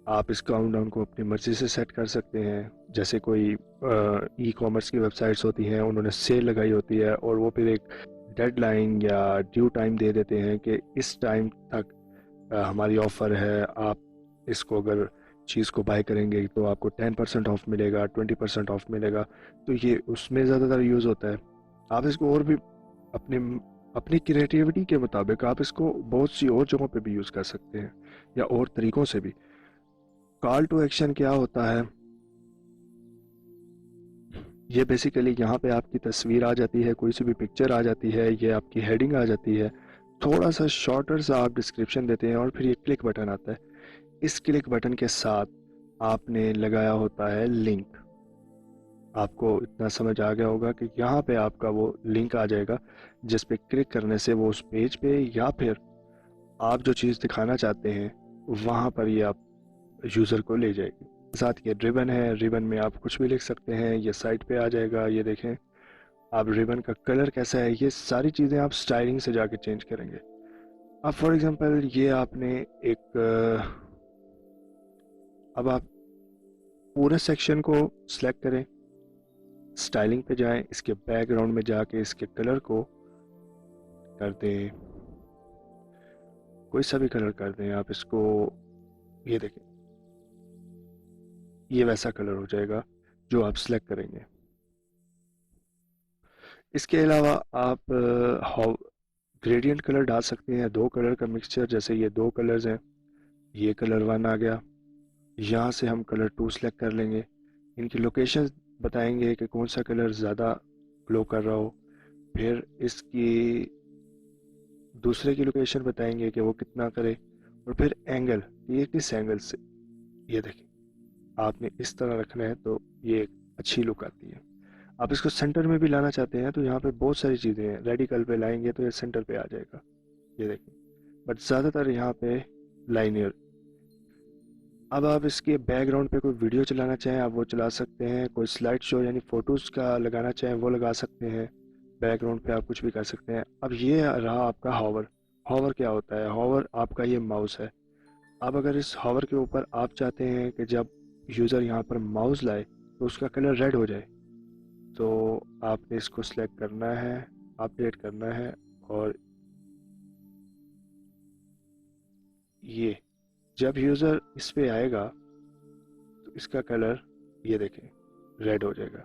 आप इस काउंटडाउन को अपनी मर्ज़ी से सेट कर सकते हैं। जैसे कोई ई कॉमर्स की वेबसाइट्स होती हैं, उन्होंने सेल लगाई होती है और वो फिर एक डेडलाइन या ड्यू टाइम दे देते हैं कि इस टाइम तक हमारी ऑफ़र है, आप इसको अगर चीज़ को बाय करेंगे तो आपको 10% ऑफ मिलेगा, 20% ऑफ मिलेगा। तो ये उसमें ज़्यादातर यूज़ होता है। आप इसको और भी अपने अपनी क्रिएटिविटी के मुताबिक आप इसको बहुत सी और जगहों पे भी यूज़ कर सकते हैं, या और तरीक़ों से भी। कॉल टू एक्शन क्या होता है, ये बेसिकली यहाँ पे आपकी तस्वीर आ जाती है, कोई सी भी पिक्चर आ जाती है, ये आपकी हेडिंग आ जाती है, थोड़ा सा शॉर्टर सा आप डिस्क्रिप्शन देते हैं, और फिर ये क्लिक बटन आता है। इस क्लिक बटन के साथ आपने लगाया होता है लिंक। आपको इतना समझ आ गया होगा कि यहाँ पे आपका वो लिंक आ जाएगा, जिस पे क्लिक करने से वो उस पेज पे, या फिर आप जो चीज़ दिखाना चाहते हैं वहाँ पर ये आप यूज़र को ले जाएगी। साथ ये रिबन है, रिबन में आप कुछ भी लिख सकते हैं, ये साइड पे आ जाएगा। ये देखें, आप रिबन का कलर कैसा है, ये सारी चीज़ें आप स्टाइलिंग से जाके चेंज करेंगे। अब फॉर एग्जांपल ये आपने एक अब आप पूरे सेक्शन को सिलेक्ट करें, स्टाइलिंग पे जाएं, इसके बैकग्राउंड में जाके इसके कलर को कर दें, कोई सा भी कलर कर दें आप इसको। ये देखें, ये वैसा कलर हो जाएगा जो आप सिलेक्ट करेंगे। इसके अलावा आप ग्रेडियंट कलर डाल सकते हैं, दो कलर का मिक्सचर, जैसे ये दो कलर्स हैं, ये कलर वन आ गया। यहाँ से हम कलर टू सेलेक्ट कर लेंगे। इनकी लोकेशन बताएंगे कि कौन सा कलर ज़्यादा ग्लो कर रहा हो, फिर इसकी दूसरे की लोकेशन बताएंगे कि वो कितना करे, और फिर एंगल, ये किस एंगल से, ये देखिए आपने इस तरह रखना है तो ये एक अच्छी लुक आती है। आप इसको सेंटर में भी लाना चाहते हैं तो यहाँ पे बहुत सारी चीज़ें हैं, रेडिकल पे लाएंगे तो ये सेंटर पे आ जाएगा, ये देखिए। बट ज़्यादातर यहाँ पे लाइनियर। अब आप इसके बैकग्राउंड पे कोई वीडियो चलाना चाहें आप वो चला सकते हैं, कोई स्लाइड शो यानी फ़ोटोज़ का लगाना चाहें वो लगा सकते हैं, बैकग्राउंड पे आप कुछ भी कर सकते हैं। अब ये रहा आपका हॉवर। हॉवर क्या होता है? हॉवर आपका ये माउस है। अब अगर इस हॉवर के ऊपर आप चाहते हैं कि जब यूज़र यहाँ पर माउस लाए तो उसका कलर रेड हो जाए, तो आपने इसको सिलेक्ट करना है, अपडेट करना है, और ये जब यूज़र इस पे आएगा तो इसका कलर ये देखें रेड हो जाएगा,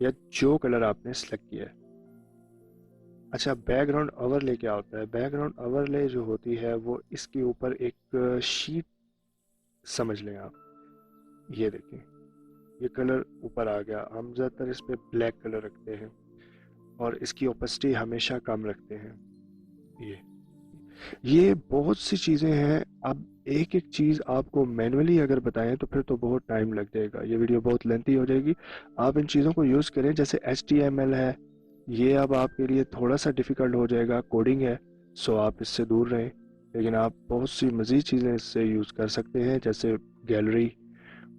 या जो कलर आपने सिलेक्ट किया है। अच्छा, बैकग्राउंड ओवरले क्या होता है? बैकग्राउंड ओवरले जो होती है वो इसके ऊपर एक शीट समझ लें आप, ये देखें ये कलर ऊपर आ गया। हम ज़्यादातर इस पे ब्लैक कलर रखते हैं और इसकी ओपेसिटी हमेशा कम रखते हैं। ये बहुत सी चीज़ें हैं। अब एक एक चीज़ आपको मैनुअली अगर बताएं तो फिर तो बहुत टाइम लग जाएगा, ये वीडियो बहुत लेंथी हो जाएगी। आप इन चीज़ों को यूज़ करें, जैसे HTML है, ये अब आपके लिए थोड़ा सा डिफ़िकल्ट हो जाएगा, कोडिंग है, सो आप इससे दूर रहें। लेकिन आप बहुत सी मज़ीद चीज़ें इससे यूज़ कर सकते हैं, जैसे गैलरी।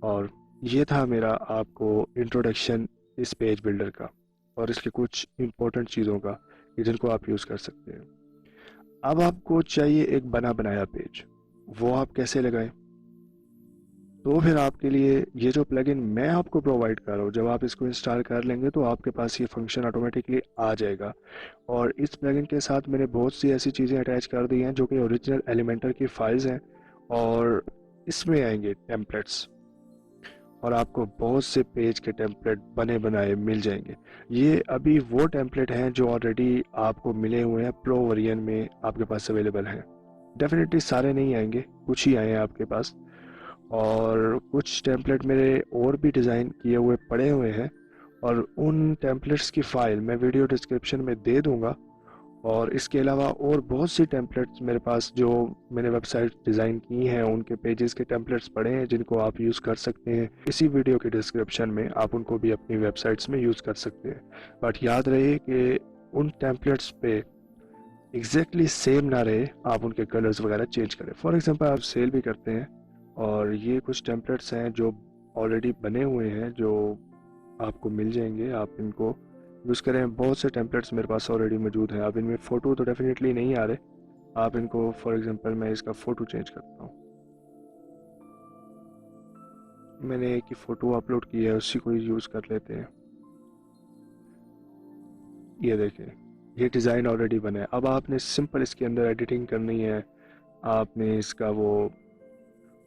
और ये था मेरा आपको इंट्रोडक्शन इस पेज बिल्डर का और इसके कुछ इम्पोर्टेंट चीज़ों का कि जिनको आप यूज़ कर सकते हैं। अब आपको चाहिए एक बना बनाया पेज, वो आप कैसे लगाएं? तो फिर आपके लिए ये जो प्लगइन मैं आपको प्रोवाइड कर रहा हूँ, जब आप इसको इंस्टॉल कर लेंगे तो आपके पास ये फंक्शन ऑटोमेटिकली आ जाएगा। और इस प्लगइन के साथ मैंने बहुत सी ऐसी चीज़ें अटैच कर दी हैं जो कि ओरिजिनल एलिमेंटर की फाइल्स हैं, और इसमें आएंगे टेम्पलेट्स, और आपको बहुत से पेज के टेम्पलेट बने बनाए मिल जाएंगे। ये अभी वो टेम्पलेट हैं जो ऑलरेडी आपको मिले हुए हैं, प्रो वर्जन में आपके पास अवेलेबल हैं। डेफिनेटली सारे नहीं आएंगे, कुछ ही आए हैं आपके पास, और कुछ टेम्पलेट मेरे और भी डिज़ाइन किए हुए पड़े हुए हैं, और उन टेम्पलेट्स की फ़ाइल मैं वीडियो डिस्क्रिप्शन में दे दूंगा। और इसके अलावा और बहुत सी टेम्पलेट्स मेरे पास जो मैंने वेबसाइट डिज़ाइन की हैं, उनके पेजेस के टेम्पलेट्स पड़े हैं जिनको आप यूज़ कर सकते हैं। इसी वीडियो के डिस्क्रिप्शन में आप उनको भी अपनी वेबसाइट्स में यूज़ कर सकते हैं। बट याद रहे कि उन टेम्पलेट्स पे एग्जैक्टली सेम ना रहे, आप उनके कलर्स वगैरह चेंज करें। फॉर एग्जांपल आप सेल भी करते हैं, और ये कुछ टेम्पलेट्स हैं जो ऑलरेडी बने हुए हैं जो आपको मिल जाएंगे, आप इनको यूज़ करें। बहुत से टेम्पलेट्स मेरे पास ऑलरेडी मौजूद हैं। अब इनमें फ़ोटो तो डेफिनेटली नहीं आ रहे, आप इनको फॉर एग्जांपल मैं इसका फ़ोटो चेंज करता हूँ, मैंने एक ही फ़ोटो अपलोड की है उसी को यूज़ कर लेते हैं। ये देखें ये डिज़ाइन ऑलरेडी बना है। अब आपने सिंपल इसके अंदर एडिटिंग करनी है, आपने इसका वो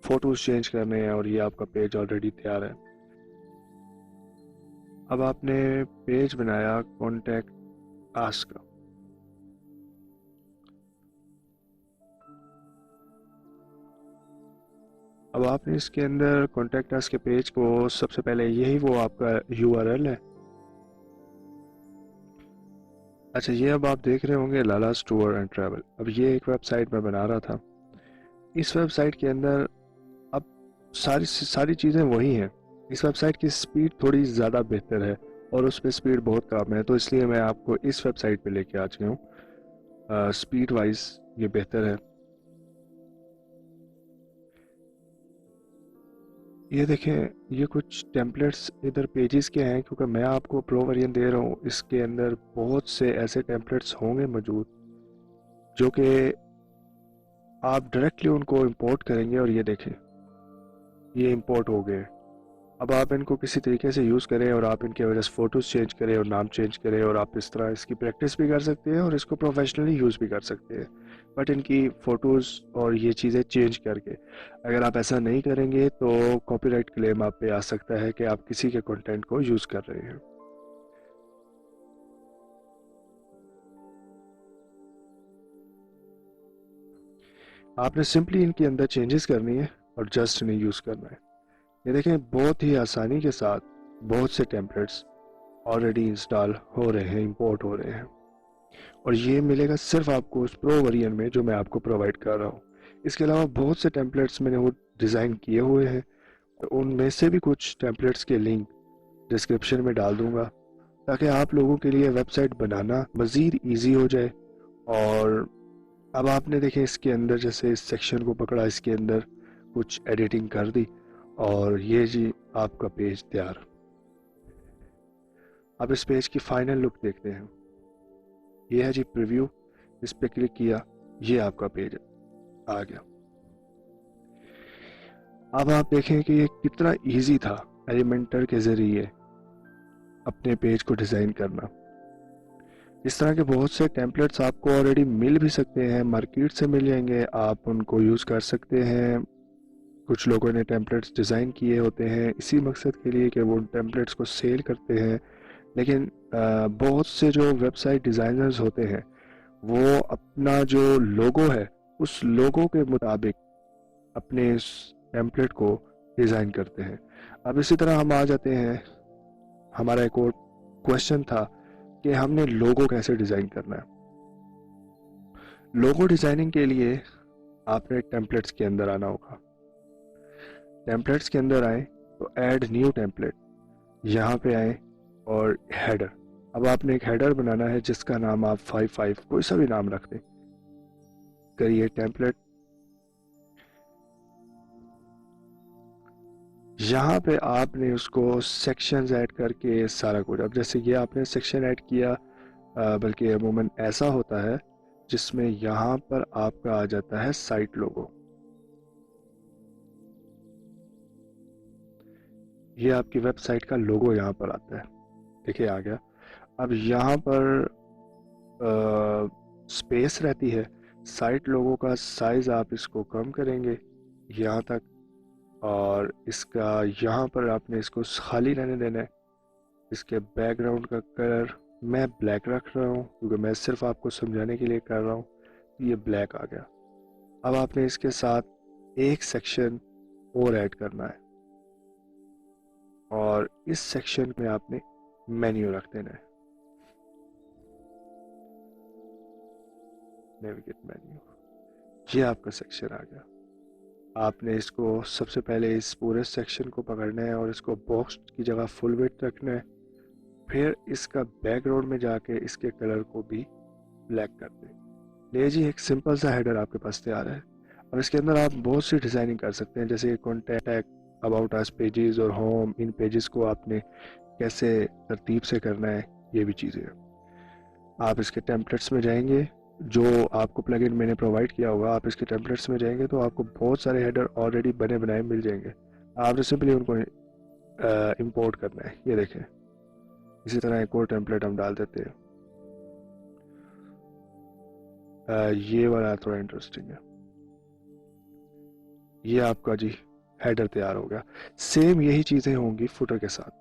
फ़ोटोज़ चेंज करने हैं, और ये आपका पेज ऑलरेडी तैयार है। अब आपने पेज बनाया कॉन्टैक्ट आस का, अब आपने इसके अंदर कॉन्टैक्ट अस के पेज को सबसे पहले, यही वो आपका URL है। अच्छा, ये अब आप देख रहे होंगे लालास टूर एंड ट्रैवल। अब ये एक वेबसाइट मैं बना रहा था, इस वेबसाइट के अंदर अब सारी सारी चीज़ें वही हैं। इस वेबसाइट की स्पीड थोड़ी ज़्यादा बेहतर है और उस पर स्पीड बहुत कम है, तो इसलिए मैं आपको इस वेबसाइट पे लेके आ चुका हूँ। स्पीड वाइज ये बेहतर है। ये देखें ये कुछ टेम्पलेट्स इधर पेजेस के हैं, क्योंकि मैं आपको प्रो वर्जन दे रहा हूँ, इसके अंदर बहुत से ऐसे टेम्पलेट्स होंगे मौजूद जो कि आप डायरेक्टली उनको इंपोर्ट करेंगे, और ये देखें ये इंपोर्ट हो गए। अब आप इनको किसी तरीके से यूज़ करें और आप इनके वजह से फ़ोटोज़ चेंज करें और नाम चेंज करें, और आप इस तरह इसकी प्रैक्टिस भी कर सकते हैं और इसको प्रोफेशनली यूज़ भी कर सकते हैं। बट इनकी फ़ोटोज़ और ये चीज़ें चेंज करके, अगर आप ऐसा नहीं करेंगे तो कॉपीराइट क्लेम आप पे आ सकता है कि आप किसी के कंटेंट को यूज़ कर रहे हैं। आपने सिंपली इनके अंदर चेंजेस करनी है और जस्ट इन्हें यूज़ करना है। ये देखें, बहुत ही आसानी के साथ बहुत से टेम्पलेट्स ऑलरेडी इंस्टॉल हो रहे हैं, इंपोर्ट हो रहे हैं, और ये मिलेगा सिर्फ आपको उस प्रो वेरिएंट में जो मैं आपको प्रोवाइड कर रहा हूँ। इसके अलावा बहुत से टेम्पलेट्स मैंने वो डिज़ाइन किए हुए हैं, तो उनमें से भी कुछ टेम्पलेट्स के लिंक डिस्क्रिप्शन में डाल दूंगा, ताकि आप लोगों के लिए वेबसाइट बनाना मज़ीद ईजी हो जाए। और अब आपने देखें, इसके अंदर जैसे इस सेक्शन को पकड़ा, इसके अंदर कुछ एडिटिंग कर दी, और ये जी आपका पेज तैयार। अब इस पेज की फाइनल लुक देखते हैं। ये है जी प्रीव्यू, इस पे क्लिक किया, ये आपका पेज आ गया। अब आप देखें कि ये कितना इजी था एलिमेंटर के ज़रिए अपने पेज को डिज़ाइन करना। इस तरह के बहुत से टेम्पलेट्स आपको ऑलरेडी मिल भी सकते हैं, मार्केट से मिल जाएंगे, आप उनको यूज़ कर सकते हैं। कुछ लोगों ने टेम्पलेट्स डिज़ाइन किए होते हैं इसी मकसद के लिए कि वो उन टेम्पलेट्स को सेल करते हैं। लेकिन बहुत से जो वेबसाइट डिज़ाइनर्स होते हैं, वो अपना जो लोगो है उस लोगो के मुताबिक अपने इस टेम्पलेट को डिज़ाइन करते हैं। अब इसी तरह हम आ जाते हैं, हमारा एक और क्वेश्चन था कि हमने लोगो कैसे डिज़ाइन करना है। लोगो डिज़ाइनिंग के लिए आपने टेम्पलेट्स के अंदर आना होगा। टेम्पलेट्स के अंदर आए तो ऐड न्यू टेम्पलेट, यहाँ पे आए और हेडर। अब आपने एक हेडर बनाना है जिसका नाम आप 55 कोई सा भी नाम रख दें। करिए टेम्पलेट, यहाँ पे आपने उसको सेक्शंस ऐड करके सारा कुछ, अब जैसे ये आपने सेक्शन ऐड किया, बल्कि अमूमन ऐसा होता है जिसमें यहाँ पर आपका आ जाता है साइट लोगो। ये आपकी वेबसाइट का लोगो यहाँ पर आता है, देखिए आ गया। अब यहाँ पर स्पेस रहती है, साइट लोगो का साइज़ आप इसको कम करेंगे यहाँ तक, और इसका यहाँ पर आपने इसको खाली रहने देना है। इसके बैकग्राउंड का कलर मैं ब्लैक रख रहा हूँ क्योंकि मैं सिर्फ आपको समझाने के लिए कर रहा हूँ। ये ब्लैक आ गया। अब आपने इसके साथ एक सेक्शन और ऐड करना है, और इस सेक्शन में आपने मेन्यू रख देना है, नेविगेट मेन्यू। ये आपका सेक्शन आ गया। आपने इसको सबसे पहले इस पूरे सेक्शन को पकड़ना है और इसको बॉक्स की जगह फुल विड्थ रखना है। फिर इसका बैकग्राउंड में जाके इसके कलर को भी ब्लैक कर दें। ले जी, एक सिंपल सा हेडर आपके पास तैयार है। अब इसके अंदर आप बहुत सी डिज़ाइनिंग कर सकते हैं, जैसे कॉन्टैक्ट, अबाउट अस पेजेस और होम। इन पेजेस को आपने कैसे तरतीब से करना है, ये भी चीज़ें हैं। आप इसके टेम्पलेट्स में जाएंगे, जो आपको प्लगइन मैंने प्रोवाइड किया होगा, आप इसके टेम्पलेट्स में जाएंगे तो आपको बहुत सारे हेडर ऑलरेडी बने बनाए मिल जाएंगे। आपने सिंपली उनको इंपोर्ट करना है। ये देखें, इसी तरह एक और टेम्पलेट हम डाल देते हैं। ये वाला थोड़ा इंटरेस्टिंग है। ये आपका जी हेडर तैयार हो गया। सेम यही चीज़ें होंगी फुटर के साथ।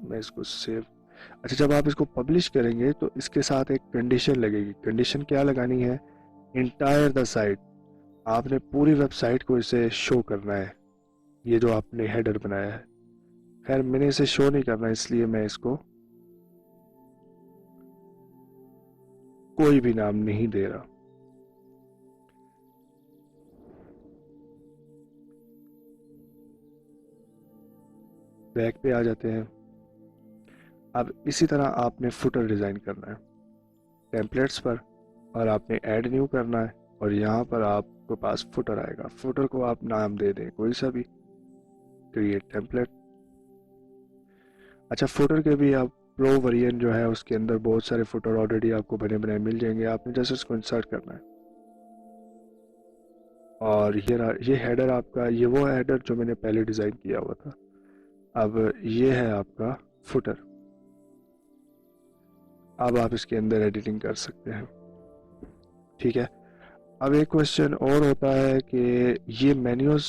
मैं इसको सेव, अच्छा, जब आप इसको पब्लिश करेंगे तो इसके साथ एक कंडीशन लगेगी। कंडीशन क्या लगानी है? इंटायर द साइट, आपने पूरी वेबसाइट को इसे शो करना है, ये जो आपने हेडर बनाया है। खैर मैंने इसे शो नहीं करना, इसलिए मैं इसको कोई भी नाम नहीं दे रहा। बैक पे आ जाते हैं। अब इसी तरह आपने फुटर डिज़ाइन करना है टेम्पलेट्स पर, और आपने ऐड न्यू करना है, और यहाँ पर आपके पास फुटर आएगा। फुटर को आप नाम दे दें कोई सा भी, क्रिएट टेम्पलेट। अच्छा, फुटर के भी आप प्रो वेरिएंट जो है उसके अंदर बहुत सारे फुटर ऑलरेडी आपको बने बनाए मिल जाएंगे। आपने जैसे इसको इंसर्ट करना है, और ये हेडर आपका, ये वो हेडर जो मैंने पहले डिज़ाइन किया हुआ था। अब ये है आपका फुटर। अब आप इसके अंदर एडिटिंग कर सकते हैं। ठीक है। अब एक क्वेश्चन और होता है कि ये मेन्यूज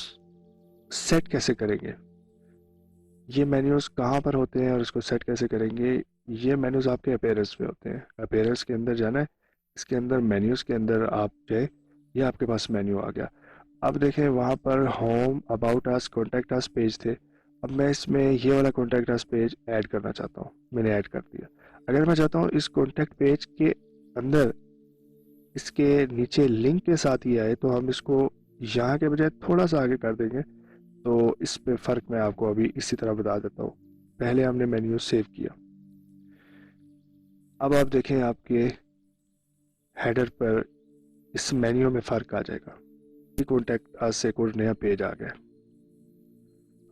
सेट कैसे करेंगे, ये मेन्यूज कहाँ पर होते हैं और इसको सेट कैसे करेंगे। ये मेन्यूज आपके अपेयरेंस में होते हैं। अपेयरेंस के अंदर जाना है, इसके अंदर मेन्यूज के अंदर आप जाए, ये आपके पास मेन्यू आ गया। अब देखें वहाँ पर home, about us, contact us page थे। अब मैं इसमें ये वाला कॉन्टैक्ट अस पेज ऐड करना चाहता हूँ, मैंने ऐड कर दिया। अगर मैं चाहता हूँ इस कॉन्टैक्ट पेज के अंदर इसके नीचे लिंक के साथ ही आए, तो हम इसको यहाँ के बजाय थोड़ा सा आगे कर देंगे। तो इस पे फ़र्क मैं आपको अभी इसी तरह बता देता हूँ। पहले हमने मेन्यू सेव किया। अब आप देखें आपके हेडर पर इस मेन्यू में फ़र्क आ जाएगा। कॉन्टैक्ट अस से एक और नया पेज आ गया।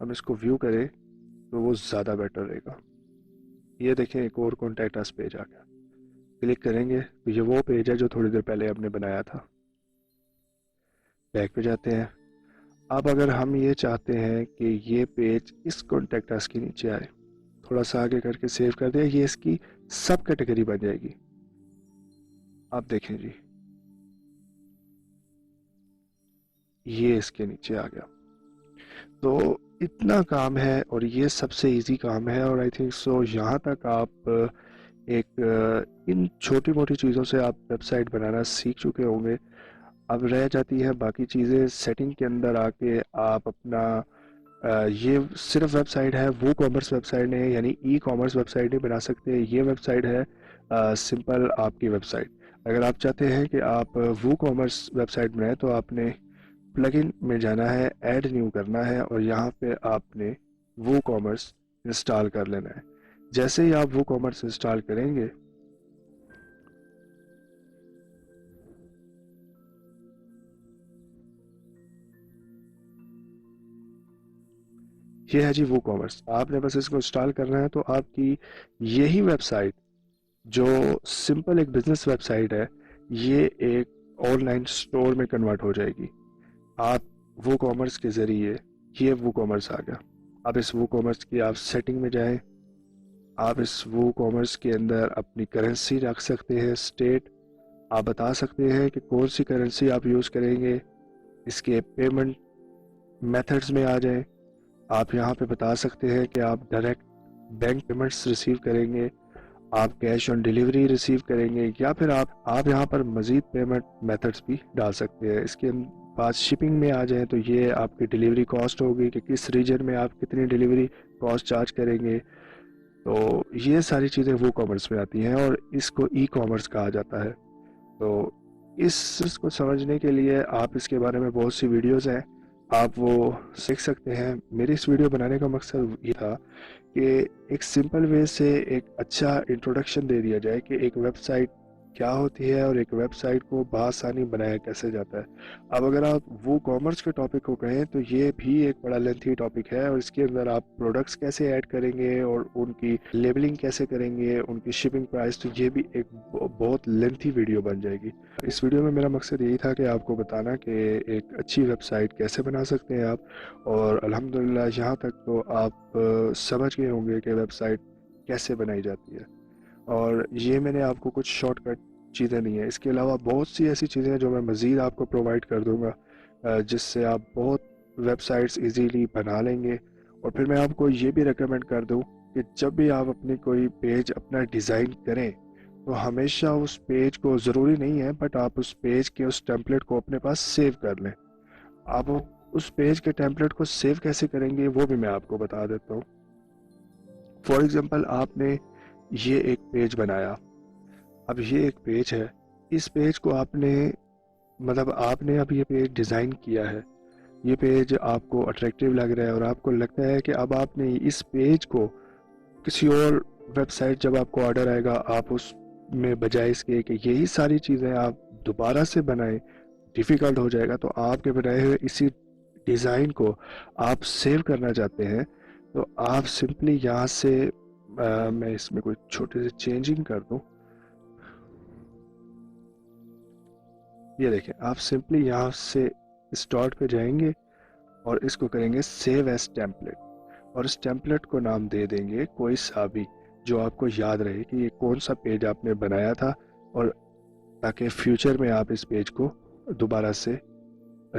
हम इसको व्यू करें तो वो ज़्यादा बेटर रहेगा। ये देखें एक और कॉन्टैक्ट अस पेज आ गया। क्लिक करेंगे तो ये वो पेज है जो थोड़ी देर पहले हमने बनाया था। बैक पे जाते हैं। अब अगर हम ये चाहते हैं कि ये पेज इस कॉन्टैक्ट अस के नीचे आए, थोड़ा सा आगे करके सेव कर दिया, ये इसकी सब कैटेगरी बन जाएगी। आप देखें जी, ये इसके नीचे आ गया। तो इतना काम है और ये सबसे इजी काम है, और आई थिंक सो यहाँ तक आप इन छोटी मोटी चीज़ों से आप वेबसाइट बनाना सीख चुके होंगे। अब रह जाती है बाकी चीज़ें। सेटिंग के अंदर आके आप अपना ये सिर्फ वेबसाइट है, वो कॉमर्स वेबसाइट नहीं है, यानी ई कॉमर्स वेबसाइट नहीं बना सकते। ये वेबसाइट है सिंपल आपकी वेबसाइट। अगर आप चाहते हैं कि आप वो कॉमर्स वेबसाइट बनाएं, तो आपने प्लगइन में जाना है, ऐड न्यू करना है, और यहाँ पे आपने वो कॉमर्स इंस्टॉल कर लेना है। जैसे ही आप वो कॉमर्स इंस्टॉल करेंगे, ये है जी वो कॉमर्स। आपने बस इसको इंस्टॉल करना है, तो आपकी यही वेबसाइट जो सिंपल एक बिजनेस वेबसाइट है, ये एक ऑनलाइन स्टोर में कन्वर्ट हो जाएगी। आप वो कॉमर्स के ज़रिए, ये वो कॉमर्स आ गया। अब इस वो कॉमर्स की आप सेटिंग में जाएं। आप इस वो कॉमर्स के अंदर अपनी करेंसी रख सकते हैं, स्टेट आप बता सकते हैं कि कौन सी करेंसी आप यूज़ करेंगे। इसके पेमेंट मेथड्स में आ जाएं। आप यहाँ पे बता सकते हैं कि आप डायरेक्ट बैंक पेमेंट्स रिसीव करेंगे, आप कैश ऑन डिलीवरी रिसीव करेंगे, या फिर आप यहाँ पर मज़ीद पेमेंट मेथड्स भी डाल सकते हैं। इसके बाद शिपिंग में आ जाएं, तो ये आपकी डिलीवरी कॉस्ट होगी कि किस रीजन में आप कितनी डिलीवरी कॉस्ट चार्ज करेंगे। तो ये सारी चीज़ें वो कॉमर्स में आती हैं और इसको ई कॉमर्स कहा जाता है। तो इसको समझने के लिए आप इसके बारे में बहुत सी वीडियोस हैं, आप वो सीख सकते हैं। मेरी इस वीडियो बनाने का मकसद ये था कि एक सिंपल वे से एक अच्छा इंट्रोडक्शन दे दिया जाए कि एक वेबसाइट क्या होती है और एक वेबसाइट को बआसानी बनाया कैसे जाता है। अब अगर आप वो कॉमर्स के टॉपिक को कहें, तो ये भी एक बड़ा लेंथी टॉपिक है, और इसके अंदर आप प्रोडक्ट्स कैसे ऐड करेंगे और उनकी लेबलिंग कैसे करेंगे, उनकी शिपिंग प्राइस, तो ये भी एक बहुत लेंथी वीडियो बन जाएगी। इस वीडियो में मेरा मकसद यही था कि आपको बताना कि एक अच्छी वेबसाइट कैसे बना सकते हैं आप। और अल्हम्दुलिल्लाह यहाँ तक तो आप समझ गए होंगे कि वेबसाइट कैसे बनाई जाती है। और ये मैंने आपको कुछ शॉर्टकट चीज़ें नहीं है, इसके अलावा बहुत सी ऐसी चीज़ें हैं जो मैं मज़ीद आपको प्रोवाइड कर दूँगा, जिससे आप बहुत वेबसाइट्स इजीली बना लेंगे। और फिर मैं आपको ये भी रिकमेंड कर दूँ कि जब भी आप अपनी कोई पेज अपना डिज़ाइन करें, तो हमेशा उस पेज को, ज़रूरी नहीं है बट आप उस पेज के उस टेम्पलेट को अपने पास सेव कर लें। आप उस पेज के टेम्पलेट को सेव कैसे करेंगे वो भी मैं आपको बता देता हूँ। फॉर एग्ज़ाम्पल आपने ये एक पेज बनाया। अब ये एक पेज है, इस पेज को आपने, मतलब आपने अब ये पेज डिज़ाइन किया है, ये पेज आपको अट्रैक्टिव लग रहा है और आपको लगता है कि अब आपने इस पेज को किसी और वेबसाइट, जब आपको ऑर्डर आएगा, आप उस में बजाय इसके कि यही सारी चीज़ें आप दोबारा से बनाएं, डिफ़िकल्ट हो जाएगा। तो आपके बनाए हुए इसी डिज़ाइन को आप सेव करना चाहते हैं, तो आप सिंपली यहाँ से मैं इसमें कोई छोटे से चेंजिंग कर दूँ। ये देखें, आप सिंपली यहाँ से इस डॉट पे जाएंगे और इसको करेंगे सेव एज टेम्पलेट। और इस टेम्पलेट को नाम दे देंगे कोई सा भी जो आपको याद रहे कि ये कौन सा पेज आपने बनाया था, और ताकि फ्यूचर में आप इस पेज को दोबारा से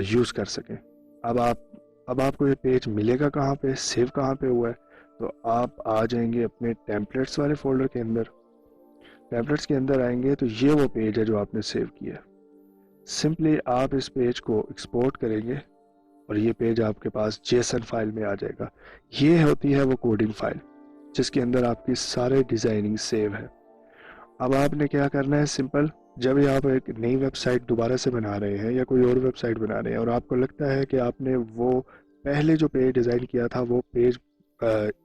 यूज़ कर सकें। अब आपको ये पेज मिलेगा कहाँ पे, सेव कहाँ पे हुआ है? तो आप आ जाएंगे अपने टेम्पलेट्स वाले फोल्डर के अंदर। टेम्पलेट्स के अंदर आएंगे तो ये वो पेज है जो आपने सेव किया है। सिंपली आप इस पेज को एक्सपोर्ट करेंगे और ये पेज आपके पास जेसन फाइल में आ जाएगा। ये होती है वो कोडिंग फाइल जिसके अंदर आपकी सारे डिज़ाइनिंग सेव है। अब आपने क्या करना है, सिंपल, जब भी आप एक नई वेबसाइट दोबारा से बना रहे हैं या कोई और वेबसाइट बना रहे हैं और आपको लगता है कि आपने वो पहले जो पेज डिज़ाइन किया था वो पेज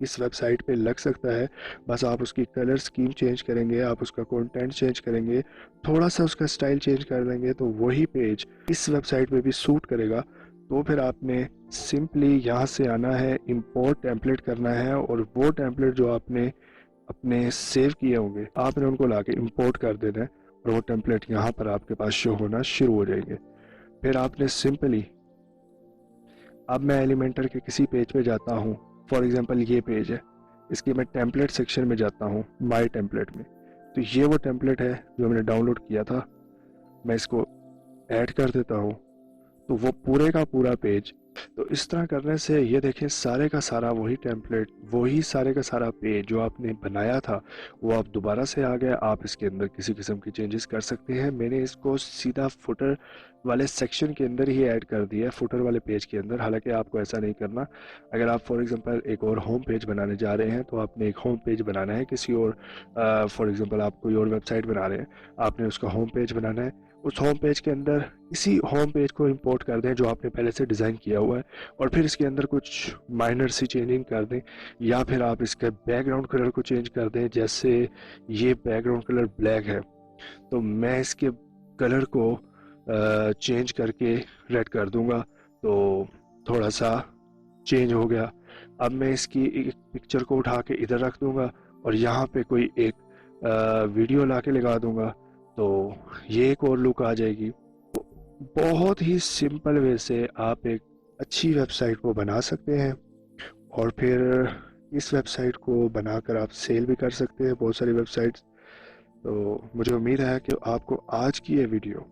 इस वेबसाइट पे लग सकता है, बस आप उसकी कलर स्कीम चेंज करेंगे, आप उसका कंटेंट चेंज करेंगे, थोड़ा सा उसका स्टाइल चेंज कर देंगे तो वही पेज इस वेबसाइट पे भी सूट करेगा। तो फिर आपने सिंपली यहाँ से आना है, इंपोर्ट टेम्पलेट करना है, और वो टेम्पलेट जो आपने अपने सेव किए होंगे आपने उनको लाके इंपोर्ट कर देना है, और वो टेम्पलेट यहाँ पर आपके पास शो होना शुरू हो जाएंगे। फिर आपने सिंपली, अब मैं एलिमेंटर के किसी पेज पे जाता हूँ, फॉर एग्जांपल ये पेज है, इसके मैं टेम्पलेट सेक्शन में जाता हूँ, माय टेम्पलेट में, तो ये वो टेम्पलेट है जो मैंने डाउनलोड किया था, मैं इसको ऐड कर देता हूँ, तो वो पूरे का पूरा पेज, तो इस तरह करने से ये देखें सारे का सारा वही टेम्पलेट, वही सारे का सारा पेज जो आपने बनाया था वो आप दोबारा से आ गया। आप इसके अंदर किसी किस्म की चेंजेस कर सकते हैं। मैंने इसको सीधा फुटर वाले सेक्शन के अंदर ही ऐड कर दिया है, फुटर वाले पेज के अंदर। हालांकि आपको ऐसा नहीं करना। अगर आप फॉर एग्जांपल एक और होम पेज बनाने जा रहे हैं तो आपने एक होम पेज बनाना है किसी और, फॉर एग्जांपल आप कोई और वेबसाइट बना रहे हैं, आपने उसका होम पेज बनाना है। उस होम पेज के अंदर इसी होम पेज को इंपोर्ट कर दें जो आपने पहले से डिज़ाइन किया हुआ है, और फिर इसके अंदर कुछ माइनर सी चेंजिंग कर दें, या फिर आप इसके बैकग्राउंड कलर को चेंज कर दें। जैसे ये बैकग्राउंड कलर ब्लैक है तो मैं इसके कलर को चेंज करके रेड कर दूंगा, तो थोड़ा सा चेंज हो गया। अब मैं इसकी एक पिक्चर को उठा के इधर रख दूंगा और यहाँ पे कोई एक वीडियो ला के लगा दूंगा, तो ये एक और लुक आ जाएगी। बहुत ही सिंपल वे से आप एक अच्छी वेबसाइट को बना सकते हैं, और फिर इस वेबसाइट को बनाकर आप सेल भी कर सकते हैं बहुत सारी वेबसाइट्स। तो मुझे उम्मीद है कि आपको आज की ये वीडियो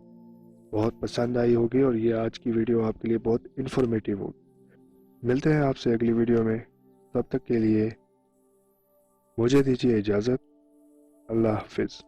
बहुत पसंद आई होगी, और ये आज की वीडियो आपके लिए बहुत इन्फॉर्मेटिव होगी। मिलते हैं आपसे अगली वीडियो में, तब तक के लिए मुझे दीजिए इजाज़त। अल्लाह हाफिज़।